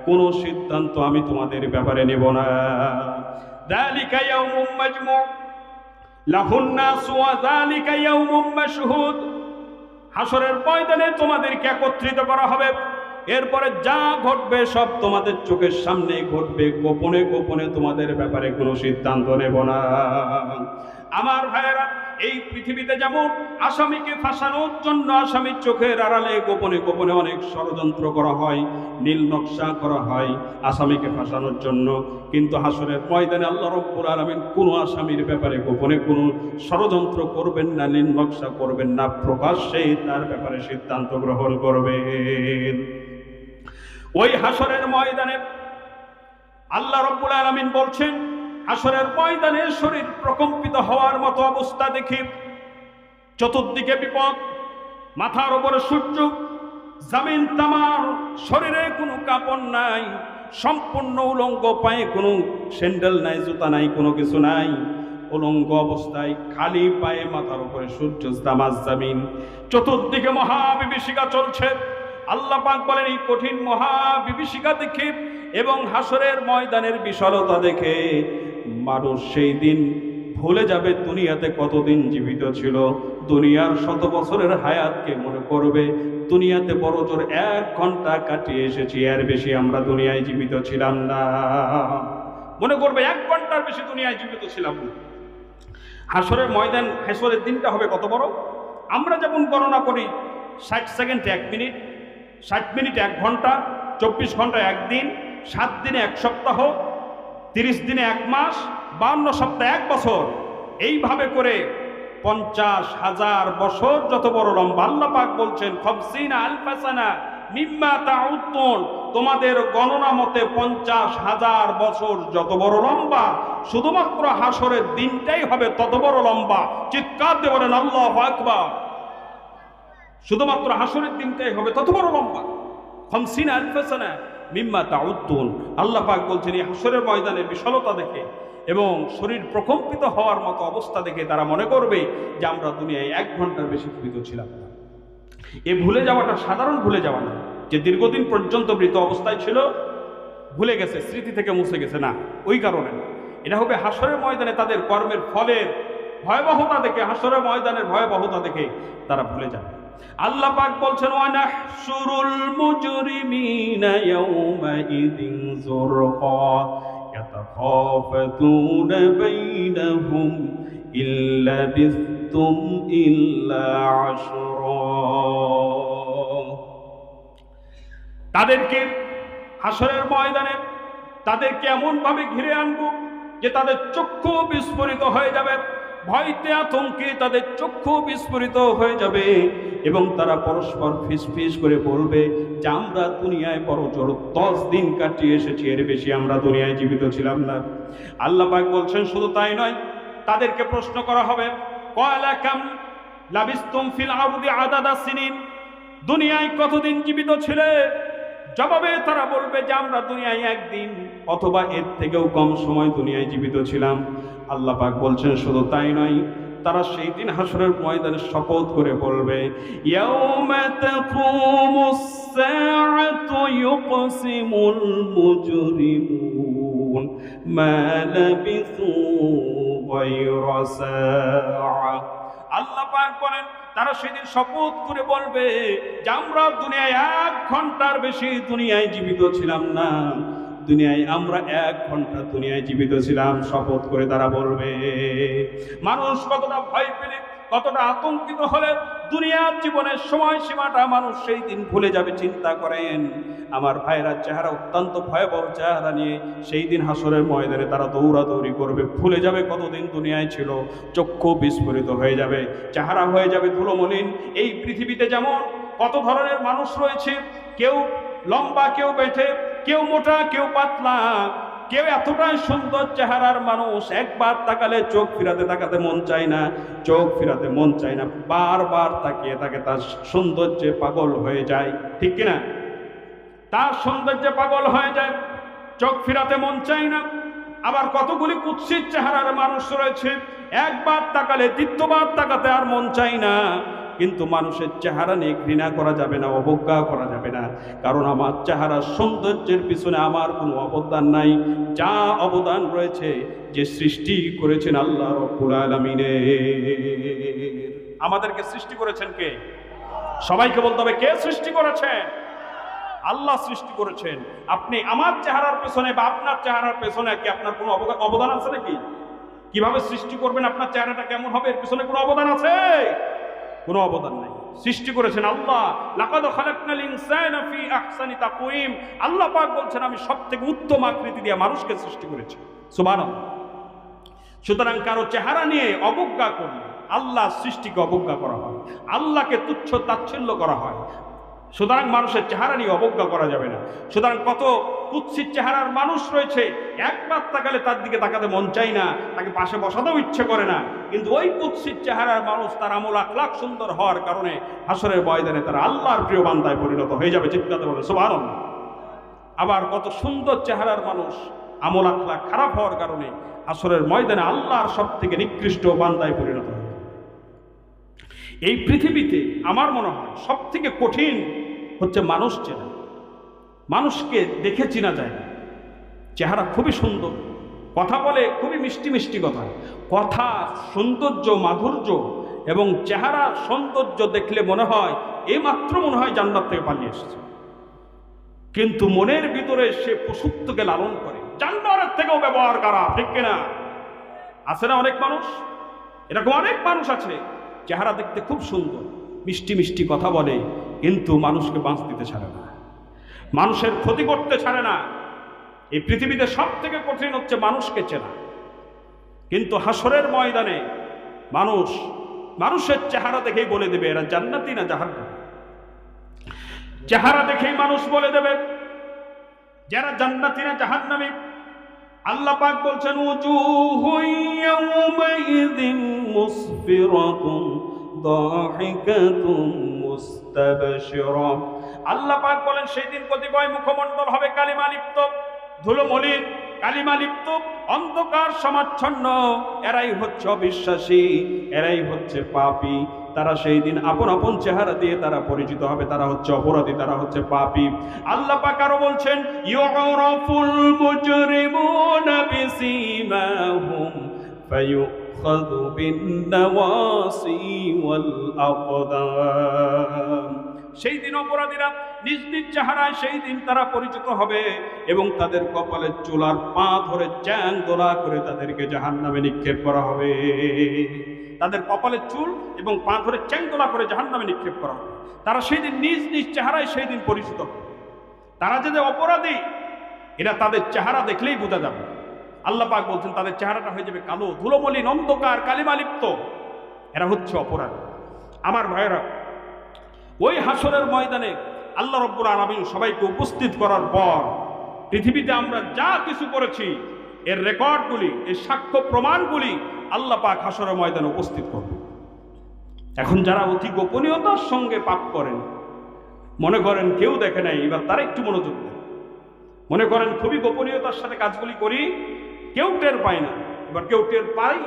কোনো সিদ্ধান্ত আমি তোমাদের ব্যাপারে নেব না। যালিকা ইয়াউমুম মাজমু লাহুন নাস ওয়া যালিকা ইয়াউমুম মাশহুদ। হাসরের ময়দানে তোমাদেরকে একত্রিত করা হবে, এরপরে যা ঘটবে সব তোমাদের চোখের সামনে ঘটবে, গোপনে গোপনে তোমাদের ব্যাপারে কোনো সিদ্ধান্ত নেব না। আমার ভাইয়েরা, এই পৃথিবীতে যেমন আসামিকে ফাঁসানোর জন্য আসামির চোখের আড়ালে গোপনে গোপনে অনেক ষড়যন্ত্র করা হয়, নীল নকশা করা হয় আসামিকে ফাঁসানোর জন্য, কিন্তু হাসরের ময়দানে আল্লাহ রাব্বুল আলামিন কোনো আসামির ব্যাপারে গোপনে কোনো ষড়যন্ত্র করবেন না, নীল নকশা করবেন না, প্রকাশ্যে তার ব্যাপারে সিদ্ধান্ত গ্রহণ করবেন। ওই হাসরের ময়দানে আল্লাহ রাব্বুল আলামিন বলছেন হাসরের ময়দানে শরীর প্রকম্পিত হওয়ার মতো অবস্থা দেখি, চতুর্দিকে বিপদ, মাথার উপরে সূর্য, জমিন তামার, শরীরে কোনো কাপড় নাই, সম্পূর্ণ উলঙ্গ, পায়ে কোনো স্যান্ডেল নাই, জুতা নাই, কোনো কিছু নাই, উলঙ্গ অবস্থায় খালি পায়ে মাথার উপরে সূর্য, তামাজ জমিন, চতুর্দিকে মহাবিভীষিকা চলছে। আল্লাহ পাক বলেন এই কঠিন মহাবিভীষিকা দেখে এবং হাসরের ময়দানের বিশালতা দেখে মানুষ সেই দিন ভুলে যাবে দুনিয়াতে কতদিন জীবিত ছিল, দুনিয়ার 100 বছরের হায়াতকে মনে করবে দুনিয়াতে বড় জোর 1 ঘন্টা কাটিয়ে এসেছি, এর বেশি আমরা দুনিয়ায় জীবিত ছিলাম না। মনে করবে 1 ঘন্টার বেশি দুনিয়ায় জীবিত ছিলাম না। হাসরের ময়দান, হাসরের দিনটা হবে কত বড়! আমরা যেমন গণনা করি 60 সেকেন্ডে 1 মিনিট, 60 মিনিটে 1 ঘন্টা, 24 ঘন্টায় 1 দিন, 7 দিনে 1 সপ্তাহ, 30 দিনে 1 মাস, 52 সপ্তাহে 1 বছর, এইভাবে করে 50,000 বছর যত বড় লম্বা। আল্লাহ পাক বলছেন 50 আলফা সানা মিম্মা তাউদ্দুন, তোমাদের গণনা মতে 50,000 বছর যত বড় লম্বা, শুধুমাত্র হাসরের দিনটাই হবে তত বড় লম্বা। চিৎকার দিয়ে বলেন আল্লাহু আকবার। শুধুমাত্র হাসরের দিনটাই হবে তত বড় লম্বা। 50 আলফা সানা মিম্মা তাউদ্দুন। আল্লাহ পাক বলছেন এই হাসরের ময়দানের বিশালতা দেখে এবং শরীর প্রকম্পিত হওয়ার মতো অবস্থা দেখে তারা মনে করবে যে আমরা দুনিয়ায় 1 ঘন্টার বেশি জীবিত ছিলাম না। এ ভুলে যাওয়াটা সাধারণ ভুলে যাওয়া না যে দীর্ঘদিন পর্যন্ত মৃত অবস্থায় ছিল, ভুলে গেছে, স্মৃতি থেকে মুছে গেছে, না, ওই কারণে না। এটা হবে হাসরের ময়দানে তাদের কর্মের ফলের ভয়াবহতা দেখে, হাসরের ময়দানের ভয়াবহতা দেখে তারা ভুলে যাবে। আল্লাহ পাক বলছেন ওয়ানাহশুরুল মুজরিমিনা ইয়াওমাইযিন যুরকা ইয়াতাখাফাতুনা বাইনাহুম ইল্লা বিসতুম ইল্লা আশরা। তাদেরকে হাসরের ময়দানে তাদেরকে এমন ভাবে ঘিরে আনবো যে তাদের চক্ষু বিস্ফোরিত হয়ে যাবে, ভয়তে আতঙ্কে তাদের চক্ষু বিস্ফোরিত হয়ে যাবে এবং তারা পরস্পর ফিসফিস করে বলবে যে আমরা দুনিয়ায় বড় জোর 10 দিন কাটিয়ে এসেছি, এর বেশি আমরা দুনিয়ায় জীবিত ছিলাম না। আল্লাহ পাক বলছেন শুধু তাই নয়, তাদেরকে প্রশ্ন করা হবে ক্বালা কাম লাবিস্তুম ফিল আরদি আদাদা সিনিন, দুনিয়ায় কতদিন জীবিত ছিলে? জবাবে তারা বলবে যে আমরা দুনিয়ায় একদিন অথবা এর থেকেও কম সময় দুনিয়ায় জীবিত ছিলাম। আল্লাহ পাক বলছেন শুধু তাই নয়, তারা সেই দিন হাসরের ময়দানে শপথ করে বলবে ইয়াউমা তাকুমুস সাআতু ইউকসিমুল মুজরিমুন মা লাবিসু গায়রা সাআ। আল্লাহ পাক বলেন তারা সেদিন শপথ করে বলবে যে আমরা দুনিয়ায় 1 ঘন্টার বেশি দুনিয়ায় জীবিত ছিলাম না, দুনিয়ায় আমরা 1 ঘন্টা দুনিয়ায় জীবিত ছিলাম, শপথ করে তারা বলবে। মানুষ কতটা ভয় পেলে, কতটা আতঙ্কিত হলে দুনিয়ার জীবনের সময়সীমাটা মানুষ সেই দিন ভুলে যাবে, চিন্তা করেন। আমার ভাইরা চেহারা অত্যন্ত ভয়াবহ চেহারা নিয়ে সেই দিন হাসরের ময়দানে তারা দৌড়াদৌড়ি করবে, ভুলে যাবে কতদিন দুনিয়ায় ছিল, চক্ষু বিস্ফোরিত হয়ে যাবে, চেহারা হয়ে যাবে ধুলোমলিন। এই পৃথিবীতে যেমন কত ধরনের মানুষ রয়েছে, কেউ লম্বা, কেউ বেঁটে, কেউ মোটা, কেউ পাতলা, কেউ এতটাই সুন্দর চেহারার মানুষ একবার তাকালে চোখ তাকাতে মন চায় না, চোখ ফিরাতে মন চায় না, বারবার তাকিয়ে তাকে তার সৌন্দর্যে পাগল হয়ে যায়, ঠিক কিনা? তার সৌন্দর্যে পাগল হয়ে যায়, চোখ ফিরাতে মন চায় না। আবার কতগুলি কুৎসিত চেহারার মানুষ রয়েছে, একবার তাকালে দ্বিতীয়বার তাকাতে আর মন চায় না। কিন্তু মানুষের চেহারা নিয়ে ঘৃণা করা যাবে না, অবজ্ঞা করা যাবে না, কারণ আমার চেহারার সৌন্দর্যের পিছনে আমার কোনো অবদান নাই। যা অবদান রয়েছে যে সৃষ্টি করেছেন আল্লাহ রাব্বুল আলামিন। আমাদেরকে সৃষ্টি করেছেন কে? সবাইকে বলতে হবে কে সৃষ্টি করেছেন? আল্লাহ সৃষ্টি করেছেন। আপনি আমার চেহারার পেছনে বা আপনার চেহারার পেছনে কি আপনার কোনো অবদান আছে নাকি? কিভাবে সৃষ্টি করবেন, আপনার চেহারাটা কেমন হবে, এর পিছনে কোনো অবদান আছে? কোনো অবদান নাই। সৃষ্টি করেছেন আল্লাহ। লাকাদ খালাকনাল ইনসানা ফি আহসানি তাকওয়িম। আল্লাহ পাক বলছেন আমি সবথেকে উত্তম আকৃতি দিয়ে মানুষকে সৃষ্টি করেছি। সুবহানাল্লাহ। সুতরাং কারো চেহারা নিয়ে অবজ্ঞা করলে আল্লাহ সৃষ্টিকে অবজ্ঞা করা হয়, আল্লাহকে তুচ্ছ তাচ্ছিল্য করা হয়। সুতরাং মানুষের চেহারা নিয়ে অবজ্ঞা করা যাবে না। সুতরাং কত কুৎসিত চেহারার মানুষ রয়েছে, একবার তাকালে তার দিকে তাকাতে মন চায় না, তাকে পাশে বসাতেও ইচ্ছে করে না। কিন্তু ওই কুৎসিত চেহারার মানুষ তার আমল আখলাক সুন্দর হওয়ার কারণে হাসরের ময়দানে তারা আল্লাহর প্রিয় বান্দায় পরিণত হয়ে যাবে। চিৎকারতে বলে সুবহানাল্লাহ। আবার কত সুন্দর চেহারার মানুষ আমল আখলাক খারাপ হওয়ার কারণে হাসরের ময়দানে আল্লাহর সব থেকে নিকৃষ্ট বান্দায় পরিণত হয়। এই পৃথিবীতে আমার মনে হয় সব থেকে কঠিন হচ্ছে মানুষ চেনা। মানুষকে দেখে চেনা যায় না। চেহারা খুবই সুন্দর, কথা বলে খুবই মিষ্টি মিষ্টি কথা, কথা সৌন্দর্য মাধুর্য এবং চেহারা সৌন্দর্য দেখলে মনে হয় এইমাত্র মনে হয় জান্নাত থেকে পালিয়ে এসেছে, কিন্তু মনের ভিতরে সে পশুত্বকে লালন করে, জানোয়ারের থেকেও ব্যবহার করা, ঠিক কিনা? আছে না অনেক মানুষ? এরকম অনেক মানুষ আছে, চেহারা দেখতে খুব সুন্দর, মিষ্টি মিষ্টি কথা বলে, কিন্তু মানুষকে বাঁচ দিতে ছাড়ে না, মানুষের ক্ষতি করতে ছাড়ে না। এই পৃথিবীতে সব থেকে কঠিন হচ্ছে মানুষকে চেনা। কিন্তু হাসরের ময়দানে মানুষ মানুষের চেহারা দেখেই বলে দেবে এরা জান্নাতি না জাহান্নামী। চেহারা দেখেই মানুষ বলে দেবে যারা জান্নাতি না জাহান্নামী। আল্লাহ পাক বলছেন উজুহু ইয়াওমাইযিন মুসফিরাতুন দাহিকাতুন মুস্তাবশিরা। আল্লাহ পাক বলেন সেই দিন কতিপয় মুখমণ্ডল হবে কালিমা লিপ্ত, ধুলো মলিন, কালিমা লিপ্ত, অন্ধকার সমাচ্ছন্ন, এরাই হচ্ছে অবিশ্বাসী, এরাই হচ্ছে পাপী। তারা সেই দিন আপন আপন চেহারা দিয়ে তারা পরিচিত হবে, তারা হচ্ছে অপরাধী, তারা হচ্ছে পাপী। আল্লাহ পাক আরো বলছেন, ইউরাফুল মুজরিমুনা বিসীমাহুম ফায়ুখাযু বিন-নাওয়াসি ওয়াল আকদাম। সেই দিন অপরাধীরা নিজ নিজ চেহারায় সেই দিন তারা পরিচিত হবে এবং তাদের কপালের চুলার পা ধরে চ্যাং দোলা করে তাদেরকে জাহান্নামে নিক্ষেপ করা হবে। তাদের কপালের চুল এবং পা ধরে চ্যাং দোলা করে জাহান্নামে নিক্ষেপ করা হবে। তারা সেই দিন নিজ নিজ চেহারায় সেই দিন পরিচিত হবে। তারা যে অপরাধী, এরা তাদের চেহারা দেখলেই বোঝা যাবে। আল্লাহ পাক বলছেন তাদের চেহারাটা হয়ে যাবে কালো, ধুলোমলিন, অন্ধকার, কালিমালিপ্ত। এরা হচ্ছে অপরাধী। আমার ভাইয়েরা, ওই হাসরের ময়দানে আল্লাহ রাব্বুল আলামিন সবাইকে উপস্থিত করার পর পৃথিবীতে আমরা যা কিছু করেছি এর রেকর্ডগুলি, এর সাক্ষ্য প্রমাণগুলি আল্লাহ পাক হাসরের ময়দানে উপস্থিত করবে। এখন যারা অতি গোপনীয়তার সঙ্গে পাপ করেন, মনে করেন কেউ দেখে নাই, এবার তারা একটু মনোযোগ দেন। মনে করেন খুবই গোপনীয়তার সাথে কাজগুলি করি, কেউ টের পায় না, এবার কেউ টের পাই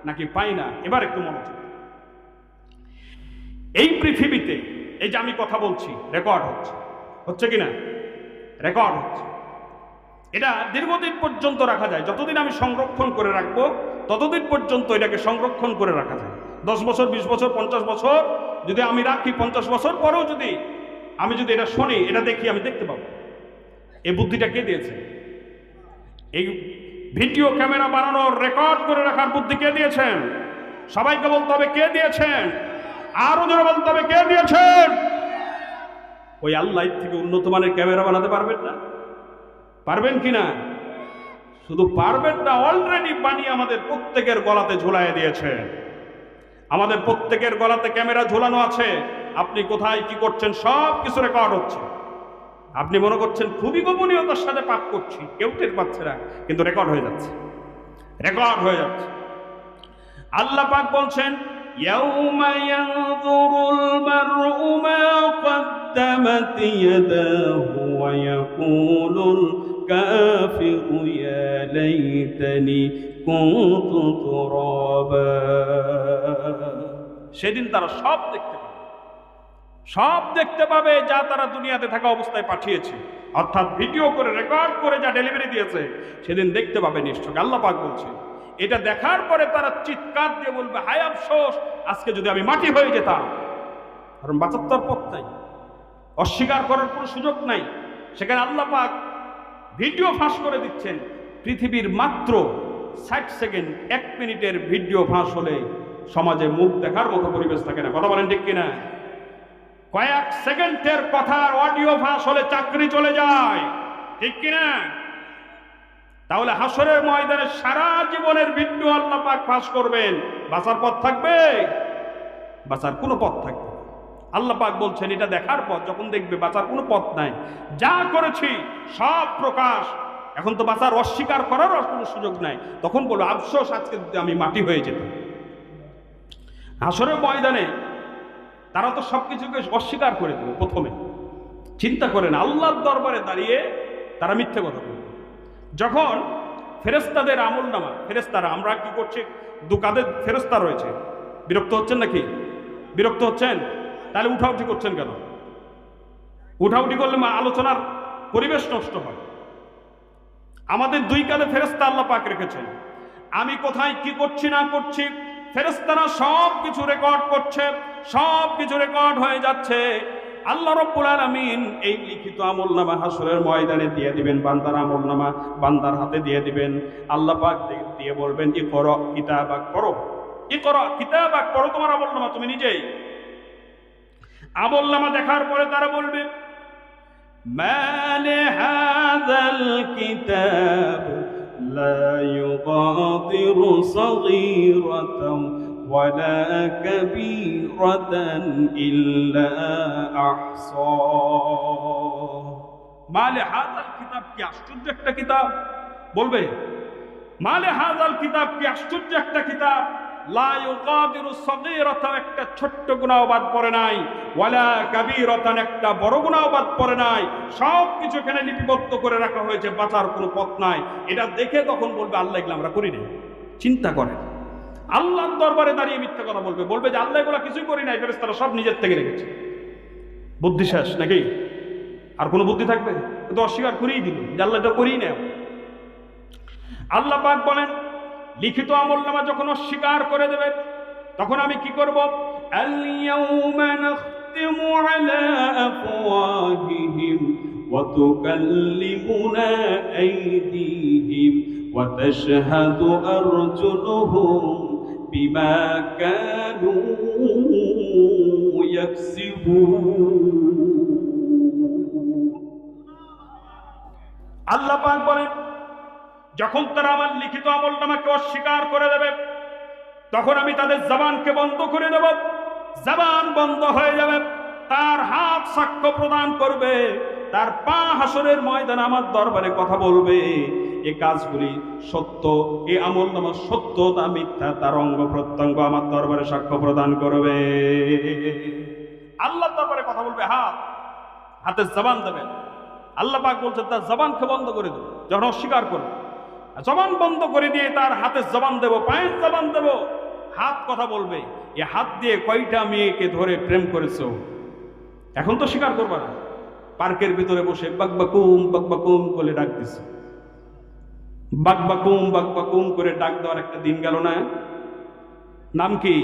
নাকি পাই না, এবার একটু মনোযোগ। এই পৃথিবীতে এই যে আমি কথা বলছি, রেকর্ড হচ্ছে, হচ্ছে কিনা? রেকর্ড হচ্ছে। এটা দীর্ঘদিন পর্যন্ত রাখা যায়। যতদিন আমি সংরক্ষণ করে রাখবো ততদিন পর্যন্ত এটাকে সংরক্ষণ করে রাখা যায়। 10 বছর, 20 বছর, 50 বছর যদি আমি রাখি, 50 বছর পরেও যদি আমি এটা শুনি, এটা দেখি, আমি দেখতে পাবো। এই বুদ্ধিটা কে দিয়েছে? এই ভিডিও ক্যামেরা বানানোর, রেকর্ড করে রাখার বুদ্ধি কে দিয়েছেন? সবাইকে বলতে হবে কে দিয়েছেন। আরো জোরে বলতে হবে কে দিয়েছেন। ওই আল্লাহ থেকে উন্নত মানের ক্যামেরা বানাতে পারবেন না? পারবেন কিনা? শুধু পারবেন না, অলরেডি বানিয়ে আমাদের প্রত্যেকের গলাতে ঝুলাইয়ে দিয়েছে। আমাদের প্রত্যেকের গলাতে ক্যামেরা ঝোলানো আছে। আপনি কোথায় কি করছেন সব কিছু রেকর্ড হচ্ছে। আপনি মনে করছেন খুবই গোপনীয়তার সাথে পাপ করছি, কেউ টের পাচ্ছে না, কিন্তু রেকর্ড হয়ে যাচ্ছে, রেকর্ড হয়ে যাচ্ছে। আল্লাহ পাক বলছেন, ইয়াউমা ইয়ানযুরুল মার'উ মা قدمت يداه ويقول الكافر يا ليتني كنت ترابا। সেদিন তারা সব দেখতে পাবে, সব দেখতে পাবে যা তারা দুনিয়াতে থাকা অবস্থায় পাঠিয়েছে, অর্থাৎ ভিডিও করে রেকর্ড করে যা ডেলিভারি দিয়েছে, সেদিন দেখতে পাবে নিশ্চয়। আল্লাহ পাক বলছে, এটা দেখার পরে তারা চিৎকার দিয়ে বলবে, হায় আফসোস, আজকে যদি আমি মাটি হয়ে যেতাম। কারণ বাঁচার তো আর পথ নাই, অস্বীকার করার কোনো সুযোগ নাই। সেখানে আল্লাহ পাক ভিডিও ফাঁস করে দিচ্ছেন। পৃথিবীর মাত্র 60 সেকেন্ড, 1 মিনিটের ভিডিও ফাঁস হলে সমাজে মুখ দেখার মতো পরিবেশ থাকে না। কথা বলেন ঠিক কিনা? কয়েক সেকেন্ডের কথার অডিও ফাঁস হলে চাকরি চলে যায়, ঠিক কিনা? তাহলে হাসরের ময়দানে সারা জীবনের ভিডিও আল্লাহ পাক ফাঁস করবেন, বাঁচার পথ থাকবে? বাঁচার কোনো পথ থাকবে? আল্লাহ পাক বলছেন, এটা দেখার পর যখন দেখবে বাঁচার কোনো পথ নাই, যা করেছি সব প্রকাশ, এখন তো বাঁচার, অস্বীকার করার কোনো সুযোগ নাই, তখন বলো আফসোস, আজকে যদি আমি মাটি হয়ে যেতাম। হাসরের ময়দানে তারা তো সবকিছুকে অস্বীকার করে দেবে। প্রথমে চিন্তা করেন, আল্লাহর দরবারে দাঁড়িয়ে তারা মিথ্যে কথা বলবে। যখন ফেরেশতাদের আমলনামা, ফেরেশতারা, আমরা কি করছি, দুকাদের ফেরেশতা রয়েছে, বিরক্ত হচ্ছেন নাকি? বিরক্ত হচ্ছেন? তাহলে উঠাউঠি করছেন কেন? উঠাউঠি করলে আলোচনার পরিবেশ নষ্ট হয়। আমাদের দুই কাঁধে ফেরেশতা আল্লাহ পাক রেখেছেন। আমি কোথায় কি করছি না করছি, ফেরেশতারা সব কিছু রেকর্ড করছে, সব কিছু রেকর্ড হয়ে যাচ্ছে। আল্লাহ রাব্বুল আলামিন এই লিখিত আমলনামা হাসরের ময়দানে দিয়ে দিবেন, বান্দার আমলনামা বান্দার হাতে দিয়ে দিবেন। আল্লাহ পাক দিয়ে বলবেন, ইকরা কিতাবাক, পড়ো, ইকরা কিতাবাক, পড়ো তোমার আমলনামা তুমি নিজেই। আমলনামা দেখার পরে তারা বলবে, মা লিহাযাল কিতাব লা ইউগাদিরু সাগীরাতান ওয়ালা কাবীরাতান ইল্লা আহসা। মা লিহাযাল কিতাব, কি আশ্চর্য একটা কিতাব। বলবে, মা লিহাযাল কিতাব, কি আশ্চর্য একটা কিতাব, লা ইউগাদিরু সাগীরাতান, একটা ছোট্ট গুনাহ বাদ পড়ে নাই, ওয়ালা কাবীরাতান, একটা বড় গুনাহ বাদ পড়ে নাই, সব কিছু এখানে লিপিবদ্ধ করে রাখা হয়েছে, বাঁচার কোনো পথ নাই। এটা দেখে তখন বলবে আল্লাহ এগুলো আমরা করি নাই। চিন্তা করেন, আল্লাহর দরবারে দাঁড়িয়ে মিথ্যা কথা বলবে যে আল্লাহ এগুলো কিছুই করি নাই, ফেরেশতারা সব নিজের থেকে রেখেছে। বুদ্ধি শেষ নাকি? আর কোনো বুদ্ধি থাকবে? তো অস্বীকার করেই দিল যে আল্লাহ এটা করেই নেয়। আল্লাহ পাক বলেন, লিখিত আমলনামা যখন অস্বীকার করে দেবে তখন আমি কি করব? আল-ইয়াউমা নাখতিমু আলা আফওয়াহিহিম ওয়া তুকাল্লিমুনা আইদিহিম ওয়া তাশহাদু আরজুলুহুম বিমা কানু ইয়াকসিবুন। আল্লাহ পাক বলেন, যখন তারা আমার লিখিত আমলনামাকে অস্বীকার করে দেবে তখন আমি তাদের জবানকে বন্ধ করে দেব। জবান বন্ধ হয়ে যাবে, তার হাত সাক্ষ্য প্রদান করবে, তার পা হাসরের ময়দানে আমার দরবারে কথা বলবে। এই কাজগুলি সত্য, এই আমলনামা সত্য তা মিথ্যা, তার অঙ্গ প্রত্যঙ্গ আমার দরবারে সাক্ষ্য প্রদান করবে। আল্লাহর দরবারে কথা বলবে, হাতের জবান দেবে। আল্লাহ পাক বলছেন তার জবানকে বন্ধ করে দেবে যখন অস্বীকার করবে। জবান বন্ধ করে দিয়ে তার হাতের জবান দেব, পায়ের জবান দেব, হাত কথা বলবে। এই হাত দিয়ে কয়টা মেয়েকে ধরে প্রেম করেছো? এখন তো স্বীকার করবা না। পার্কের ভিতরে বসে বাকবাকুম করে ডাক দিছে, বাকবাকুম করে ডাক দেওয়ার একটা দিন গেল না? নাম কি?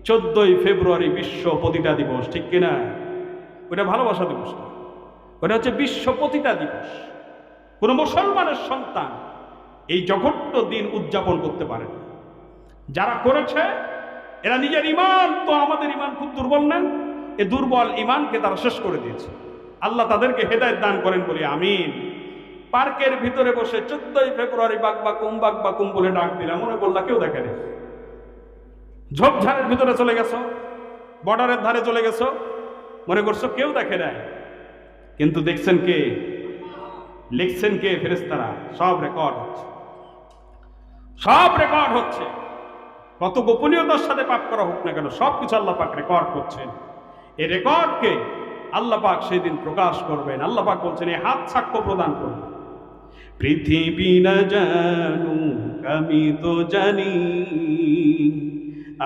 14ই ফেব্রুয়ারি বিশ্ব পতিতা দিবস, ঠিক কিনা? ওটা ভালোবাসা দিবস না, ওটা হচ্ছে বিশ্ব পতিতা দিবস। কোন মুসলমানের সন্তান এই জঘন্য দিন উদযাপন করতে পারে না। যারা করেছে এরা নিজের ইমান, তো আমাদের ইমান খুব দুর্বল না? এই দুর্বল ইমানকে তারা শেষ করে দিয়েছে। আল্লাহ তাদেরকে হেদায়েত দান করেন বলি আমিন। পার্কের ভিতরে বসে 14ই ফেব্রুয়ারি বাকবাকুম বলে ডাক দিলাম, মনে বললা কেউ দেখে নেই। ঝোপঝাড়ের ভিতরে চলে গেছো, বর্ডারের ধারে চলে গেছো, মনে করছো কেউ দেখে নেয়, কিন্তু দেখছেন কে? লিখছেন কে? ফেরেশতারা। সব রেকর্ড হচ্ছে, সব রেকর্ড হচ্ছে। কত গোপনীয়তার সাথে পাপ করা হোক না কেন, সবকিছু আল্লাহ পাক রেকর্ড করছেন। এই রেকর্ডকে আল্লাহ পাক সেদিন প্রকাশ করবেন। আল্লাহ পাক বলছেন এই হাত সাক্ষ্য প্রদান করবে। পৃথিবী না জানুক আমি তো জানি,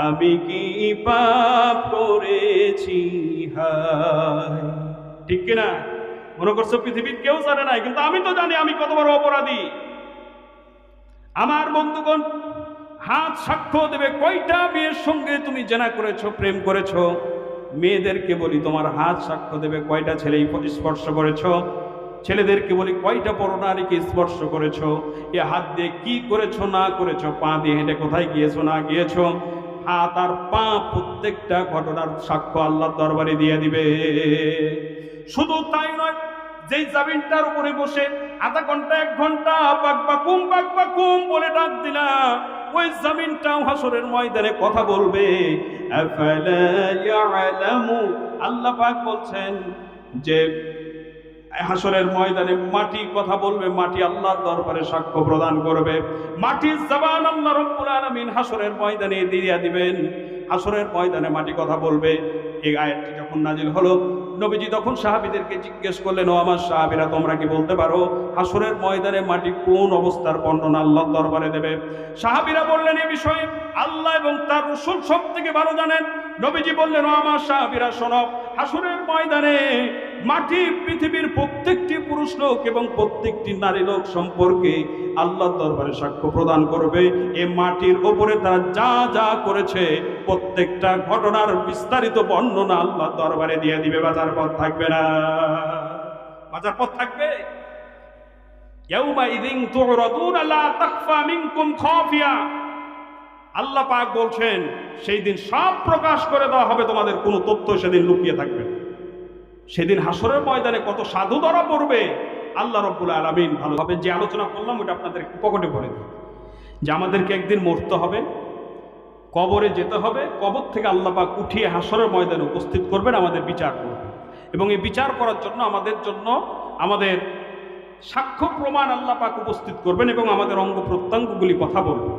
আমি কি পাপ করেছি হায়। ঠিক কিনা? মনে করছো পৃথিবীর কেউ জানে নাই, কিন্তু আমি তো জানি আমি কত বড় অপরাধী। আমার বন্ধুগণ, হাত সাক্ষ্য দেবে কয়টা মেয়ের সঙ্গে তুমি জেনা করেছো, প্রেম করেছো। মেয়েদেরকে বলি তোমার হাত সাক্ষ্য দেবে কয়টা ছেলে স্পর্শ করেছো। ছেলেদেরকে বলি কয়টা পরনারীকে স্পর্শ করেছো। এ হাত দিয়ে কি করেছো না করেছো, পা দিয়ে হেঁটে কোথায় গিয়েছো না গিয়েছো। হাত আর পা প্রত্যেকটা ঘটনার সাক্ষ্য আল্লাহর দরবারে দিয়ে দিবে। শুধু তাই নয়, যেই জামিনটার উপরে বসে আধা ঘন্টা 1 ঘন্টা বাকবাকুম বলে ডাক দিলা, ওই জামিনটাও হাসরের ময়দানে কথা বলবে। আফালা ইয়ালামু, আল্লাহ পাক বলছেন যে হাসরের ময়দানে মাটি কথা বলবে, মাটি আল্লাহর দরবারে সাক্ষ্য প্রদান করবে। মাটির জবান আল্লাহ রাব্বুল আলামিন হাসরের ময়দানে দিয়ে দিবেন। হাসরের ময়দানে মাটি কথা বলবে। এই আয়াতটি যখন নাজিল হলো, নবীজি তখন সাহাবীদেরকে জিজ্ঞেস করলেন, ও আমার সাহাবীরা, তোমরা কি বলতে পারো হাসরের ময়দানে মাটি কোন অবস্থার বর্ণনা আল্লাহর দরবারে দেবে? সাহাবীরা বললেন, এই বিষয়ে আল্লাহ এবং তার রাসূল সবথেকে ভালো জানেন। নবীজি বললেন, ও আমার সাহাবীরা শোনো, হাসরের ময়দানে মাটি পৃথিবীর প্রত্যেকটি পুরুষ লোক এবং প্রত্যেকটি নারী লোক সম্পর্কে আল্লাহর দরবারে সাক্ষ্য প্রদান করবে। এই মাটির ওপরে তারা যা যা করেছে প্রত্যেকটা ঘটনার বিস্তারিত বর্ণনা আল্লাহর দরবারে দিয়ে দিবে। বাজার পথ থাকবে না, বাজার পথ থাকবে। ইয়াউমাইযিন তু'রাদুনা লা তাখফা মিনকুম খাফিয়া, আল্লাহ পাক বলছেন সেই দিন সব প্রকাশ করে দেওয়া হবে, তোমাদের কোনো তথ্য সেদিন লুকিয়ে থাকবে না। সেদিন হাসরের ময়দানে কত সাধু ধরা পড়বে আল্লাহ রাব্বুল আলামিন ভালোভাবে। যে আলোচনা করলাম ওটা আপনাদের একটু পকেটে ভরে দিই, যে আমাদেরকে একদিন মরতে হবে, কবরে যেতে হবে, কবর থেকে আল্লাহ পাক উঠিয়ে হাসরের ময়দানে উপস্থিত করবেন, আমাদের বিচার করবেন। এবং এই বিচার করার জন্য আমাদের সাক্ষ্য প্রমাণ আল্লাহ পাক উপস্থিত করবেন এবং আমাদের অঙ্গ প্রত্যঙ্গগুলি কথা বলবে।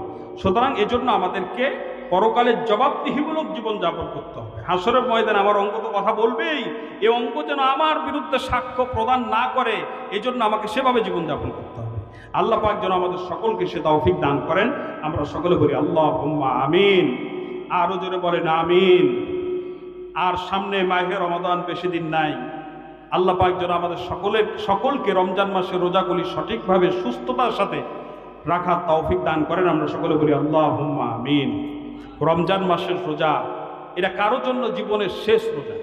সুতরাং এজন্য আমাদেরকে পরকালের জবাবদিহিমূলক জীবনযাপন করতে হবে। হাসরের ময়দানে আমার অঙ্ক তো কথা বলবেই, এই অঙ্ক যেন আমার বিরুদ্ধে সাক্ষ্য প্রদান না করে, এজন্য আমাকে সেভাবে জীবনযাপন করতে হবে। আল্লাহ পাক যেন আমাদের সকলকে সে তৌফিক দান করেন। আমরা সকলে বলি আল্লাহুম্মা আমিন। আরও জোরে বলেন আমিন। আর সামনে মাহে রমাদান বেশি দিন নাই। আল্লাহ পাক যেন আমাদের সকলকে রমজান মাসের রোজাগুলি সঠিকভাবে সুস্থতার সাথে রাখার তৌফিক দান করেন। আমরা সকলে বলি আল্লাহুম্মা আমিন। রমজান মাসের রোজা এটা কারোর জন্য জীবনের শেষ রোজা।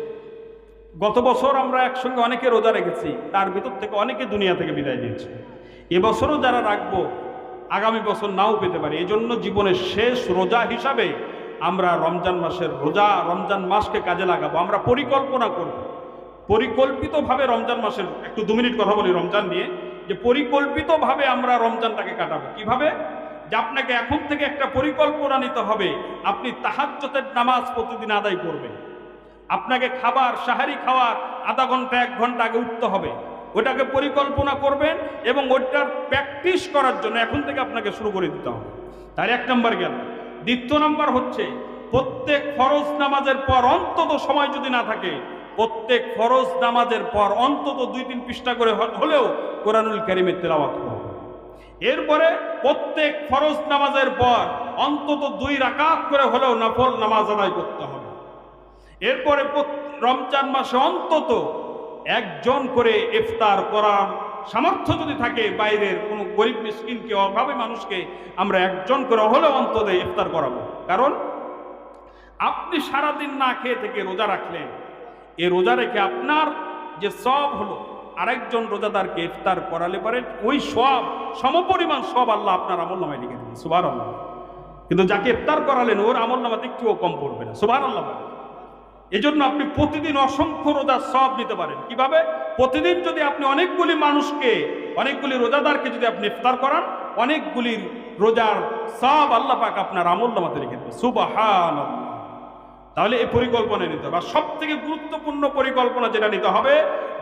গত বছর আমরা একসঙ্গে অনেকে রোজা রেখেছি, তার ভিতর থেকে অনেকে দুনিয়া থেকে বিদায় নিয়েছে। এবছরও যারা রাখবো আগামী বছর নাও পেতে পারি। এই জন্য জীবনের শেষ রোজা হিসাবে আমরা রমজান মাসের রোজা, রমজান মাসকে কাজে লাগাবো। আমরা পরিকল্পনা করব, পরিকল্পিতভাবে রমজান মাসের একটু 2 মিনিট কথা বলি রমজান নিয়ে, যে পরিকল্পিতভাবে আমরা রমজানটাকে কাটাবো। কিভাবে? যে আপনাকে এখন থেকে একটা পরিকল্পনা নিতে হবে। আপনি তাহাজ্জুদের নামাজ প্রতিদিন আদায় করবেন। আপনাকে খাবার, সাহারি খাওয়ার আধা ঘন্টা 1 ঘন্টা আগে উঠতে হবে। ওটাকে পরিকল্পনা করবেন এবং ওটার প্র্যাকটিস করার জন্য এখন থেকে আপনাকে শুরু করে দিতে হবে। তার 1 নম্বর গেল। 2 নম্বর হচ্ছে প্রত্যেক ফরজ নামাজের পর অন্তত, সময় যদি না থাকে, প্রত্যেক ফরজ নামাজের পর অন্তত 2-3 পৃষ্ঠা করে হলেও কোরআনুল কারীমের তেলাওয়াত করুন। এরপরে প্রত্যেক ফরজ নামাজের পর অন্তত 2 রাকাত করে হলেও নফল নামাজ আদায় করতে হবে। এরপরে রমজান মাসে অন্তত 1 জন করে ইফতার করার সামর্থ্য যদি থাকে, বাইরের কোনো গরিব মিসকিনকে, অভাবী মানুষকে আমরা 1 জন করে হলেও অন্তত ইফতার করাবো। কারণ আপনি সারাদিন না খেয়ে থেকে রোজা রাখলেন, এই রোজা রেখে আপনার যে সওয়াব হলো, আরেকজন রোজাদারকে ইফতার করালে পারে ওই সওয়াব, সমপরিমাণ সওয়াব আল্লাহ আপনার আমলনামায় লিখে দেবেন। সুবহানাল্লাহ। কিন্তু যাকে ইফতার করালেন ওর আমলনামাতে একটুও কম পড়বে না। সুবহানাল্লাহ। এজন্য আপনি প্রতিদিন অসংখ্য রোজার সওয়াব নিতে পারেন। কিভাবে? প্রতিদিন যদি আপনি অনেকগুলি মানুষকে, অনেকগুলি রোজাদারকে যদি আপনি ইফতার করান, অনেকগুলি রোজার সওয়াব আল্লাহ পাক আপনার আমলনামাতে লিখে দেবেন। সুবহানাল্লাহ। তাহলে এই পরিকল্পনা নিতে হবে। আর সব থেকে গুরুত্বপূর্ণ পরিকল্পনা যেটা নিতে হবে,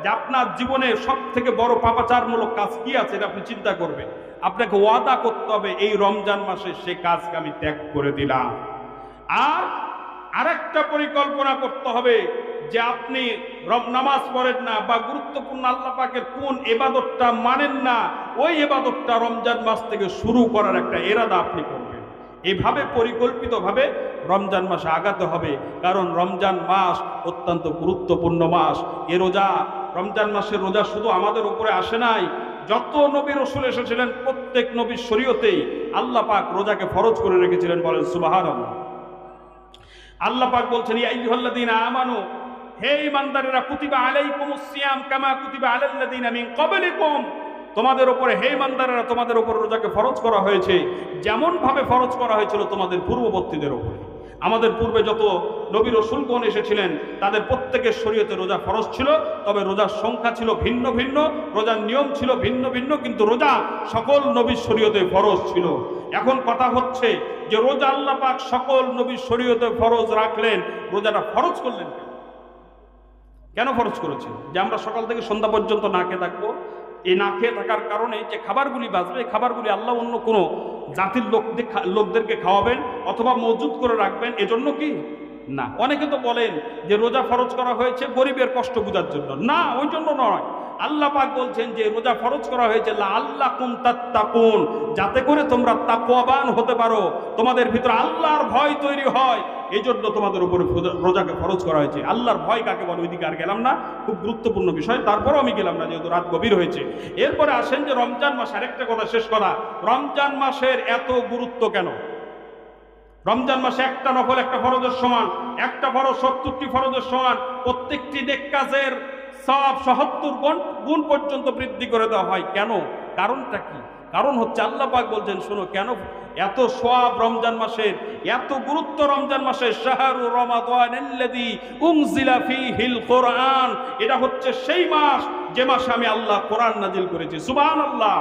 যে আপনার জীবনে সব থেকে বড় পাপাচারমূলক কাজ কি আছে এটা আপনি চিন্তা করবেন। আপনাকে ওয়াদা করতে হবে এই রমজান মাসে সে কাজকে আমি ত্যাগ করে দিলাম। আর আরেকটা পরিকল্পনা করতে হবে যে আপনি নামাজ পড়েন না বা গুরুত্বপূর্ণ আল্লাহ পাকের কোন ইবাদতটা মানেন না, ওই ইবাদতটা রমজান মাস থেকে শুরু করার একটা ইরাদা আপনি করবেন। এইভাবে পরিকল্পিতভাবে রমজান মাসে আগাতে হবে। কারণ রমজান মাস অত্যন্ত গুরুত্বপূর্ণ মাস। এ রোজা, রমজান মাসের রোজা শুধু আমাদের উপরে আসে নাই, যত নবী রাসূল এসেছিলেন প্রত্যেক নবীর শরীয়তেই আল্লাহ পাক রোজাকে ফরজ করে রেখেছিলেন। বলেন সুবহানাল্লাহ। আল্লাহ পাক বলছেন, ইয়া আইয়ুহাল্লাযীনা আমানু, হে ঈমানদারেরা, কুতিবা আলাইকুমুস সিয়াম কামা কুতিবা আলাল্লাযীনা মিন ক্বাবলিকুম, তোমাদের উপরে, হে ঈমানদারেরা, তোমাদের উপর রোজাকে ফরজ করা হয়েছে যেমন ভাবে ফরজ করা হয়েছিল তোমাদের পূর্ববর্তীদের উপরে। আমাদের পূর্বে যত নবী রাসূলগণ এসেছিলেন তাদের প্রত্যেকের শরীয়তে রোজা ফরজ ছিল, তবে রোজার সংখ্যা ছিল ভিন্ন ভিন্ন, রোজার নিয়ম ছিল ভিন্ন ভিন্ন, কিন্তু রোজা সকল নবীর শরীয়তে ফরজ ছিল। এখন কথা হচ্ছে যে রোজা আল্লাহ পাক সকল নবীর শরীয়তে ফরজ রাখলেন, রোজাটা ফরজ করলেন কেন ফরজ করেছেন? যে আমরা সকাল থেকে সন্ধ্যা পর্যন্ত না খেয়ে থাকবো। এই না খেয়ে থাকার কারণে যে খাবারগুলি বাঁচবে, এই খাবারগুলি আল্লাহ অন্য কোনো জাতির লোকদেরকে খাওয়াবেন অথবা মজুদ করে রাখবেন, এজন্য কি না। অনেকে তো বলেন যে রোজা ফরজ করা হয়েছে গরিবের কষ্ট বোঝার জন্য। না, ওই জন্য নয়। আল্লাহ পাক বলছেন যে রোজা ফরজ করা হয়েছে লাআল্লাকুম তাত্তাকুন, যাতে করে তোমরা তাকওয়াবান হতে পারো, তোমাদের ভিতরে আল্লাহর ভয় তৈরি হয়, এই জন্য তোমাদের উপরে রোজাকে ফরজ করা হয়েছে। আল্লাহর ভয় কাকে বলে ওইদিকে আর গেলাম না, খুব গুরুত্বপূর্ণ বিষয়, তারপরেও আমি গেলাম না যেহেতু রাত গভীর হয়েছে। এরপরে আসেন যে রমজান মাস, আরেকটা কথা শেষ করা, রমজান মাসের এত গুরুত্ব কেন? রমজান মাসে একটা নফল একটা ফরজের সমান, একটা ফরজ 70টি ফরজের সমান, প্রত্যেকটি নেক কাজের সওয়াব ৭৭ গুণ পর্যন্ত বৃদ্ধি করে দেওয়া হয়। কেন? কারণটা কি? কারণ হচ্ছে আল্লাহ পাক বলছেন, শোনো কেন এত সওয়াব রমজান মাসের, এত গুরুত্ব রমজান মাসের। শাহরু রমাদানাল্লাযী উনজিলা ফীহিল কোরআন, এটা হচ্ছে সেই মাস যে মাসে আমি আল্লাহ কোরআন নাজিল করেছি। সুবহানাল্লাহ।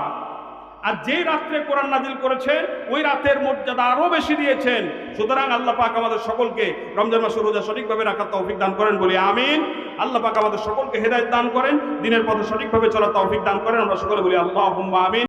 আর যে রাত্রে কোরআন নাজিল করেছেন ওই রাতের মর্যাদা আরো বেশি দিয়েছেন। সুতরাং আল্লাহ পাক আমাদের সকলকে রমজান মাসের রোজা সঠিকভাবে রাখার তৌফিক দান করেন, বলি আমিন। আল্লাহ পাক আমাদের সকলকে হেদায়েত দান করেন, দ্বীনের পথে সঠিকভাবে চলার তৌফিক দান করেন। আমরা সকলে বলি আল্লাহুম্মা আমিন।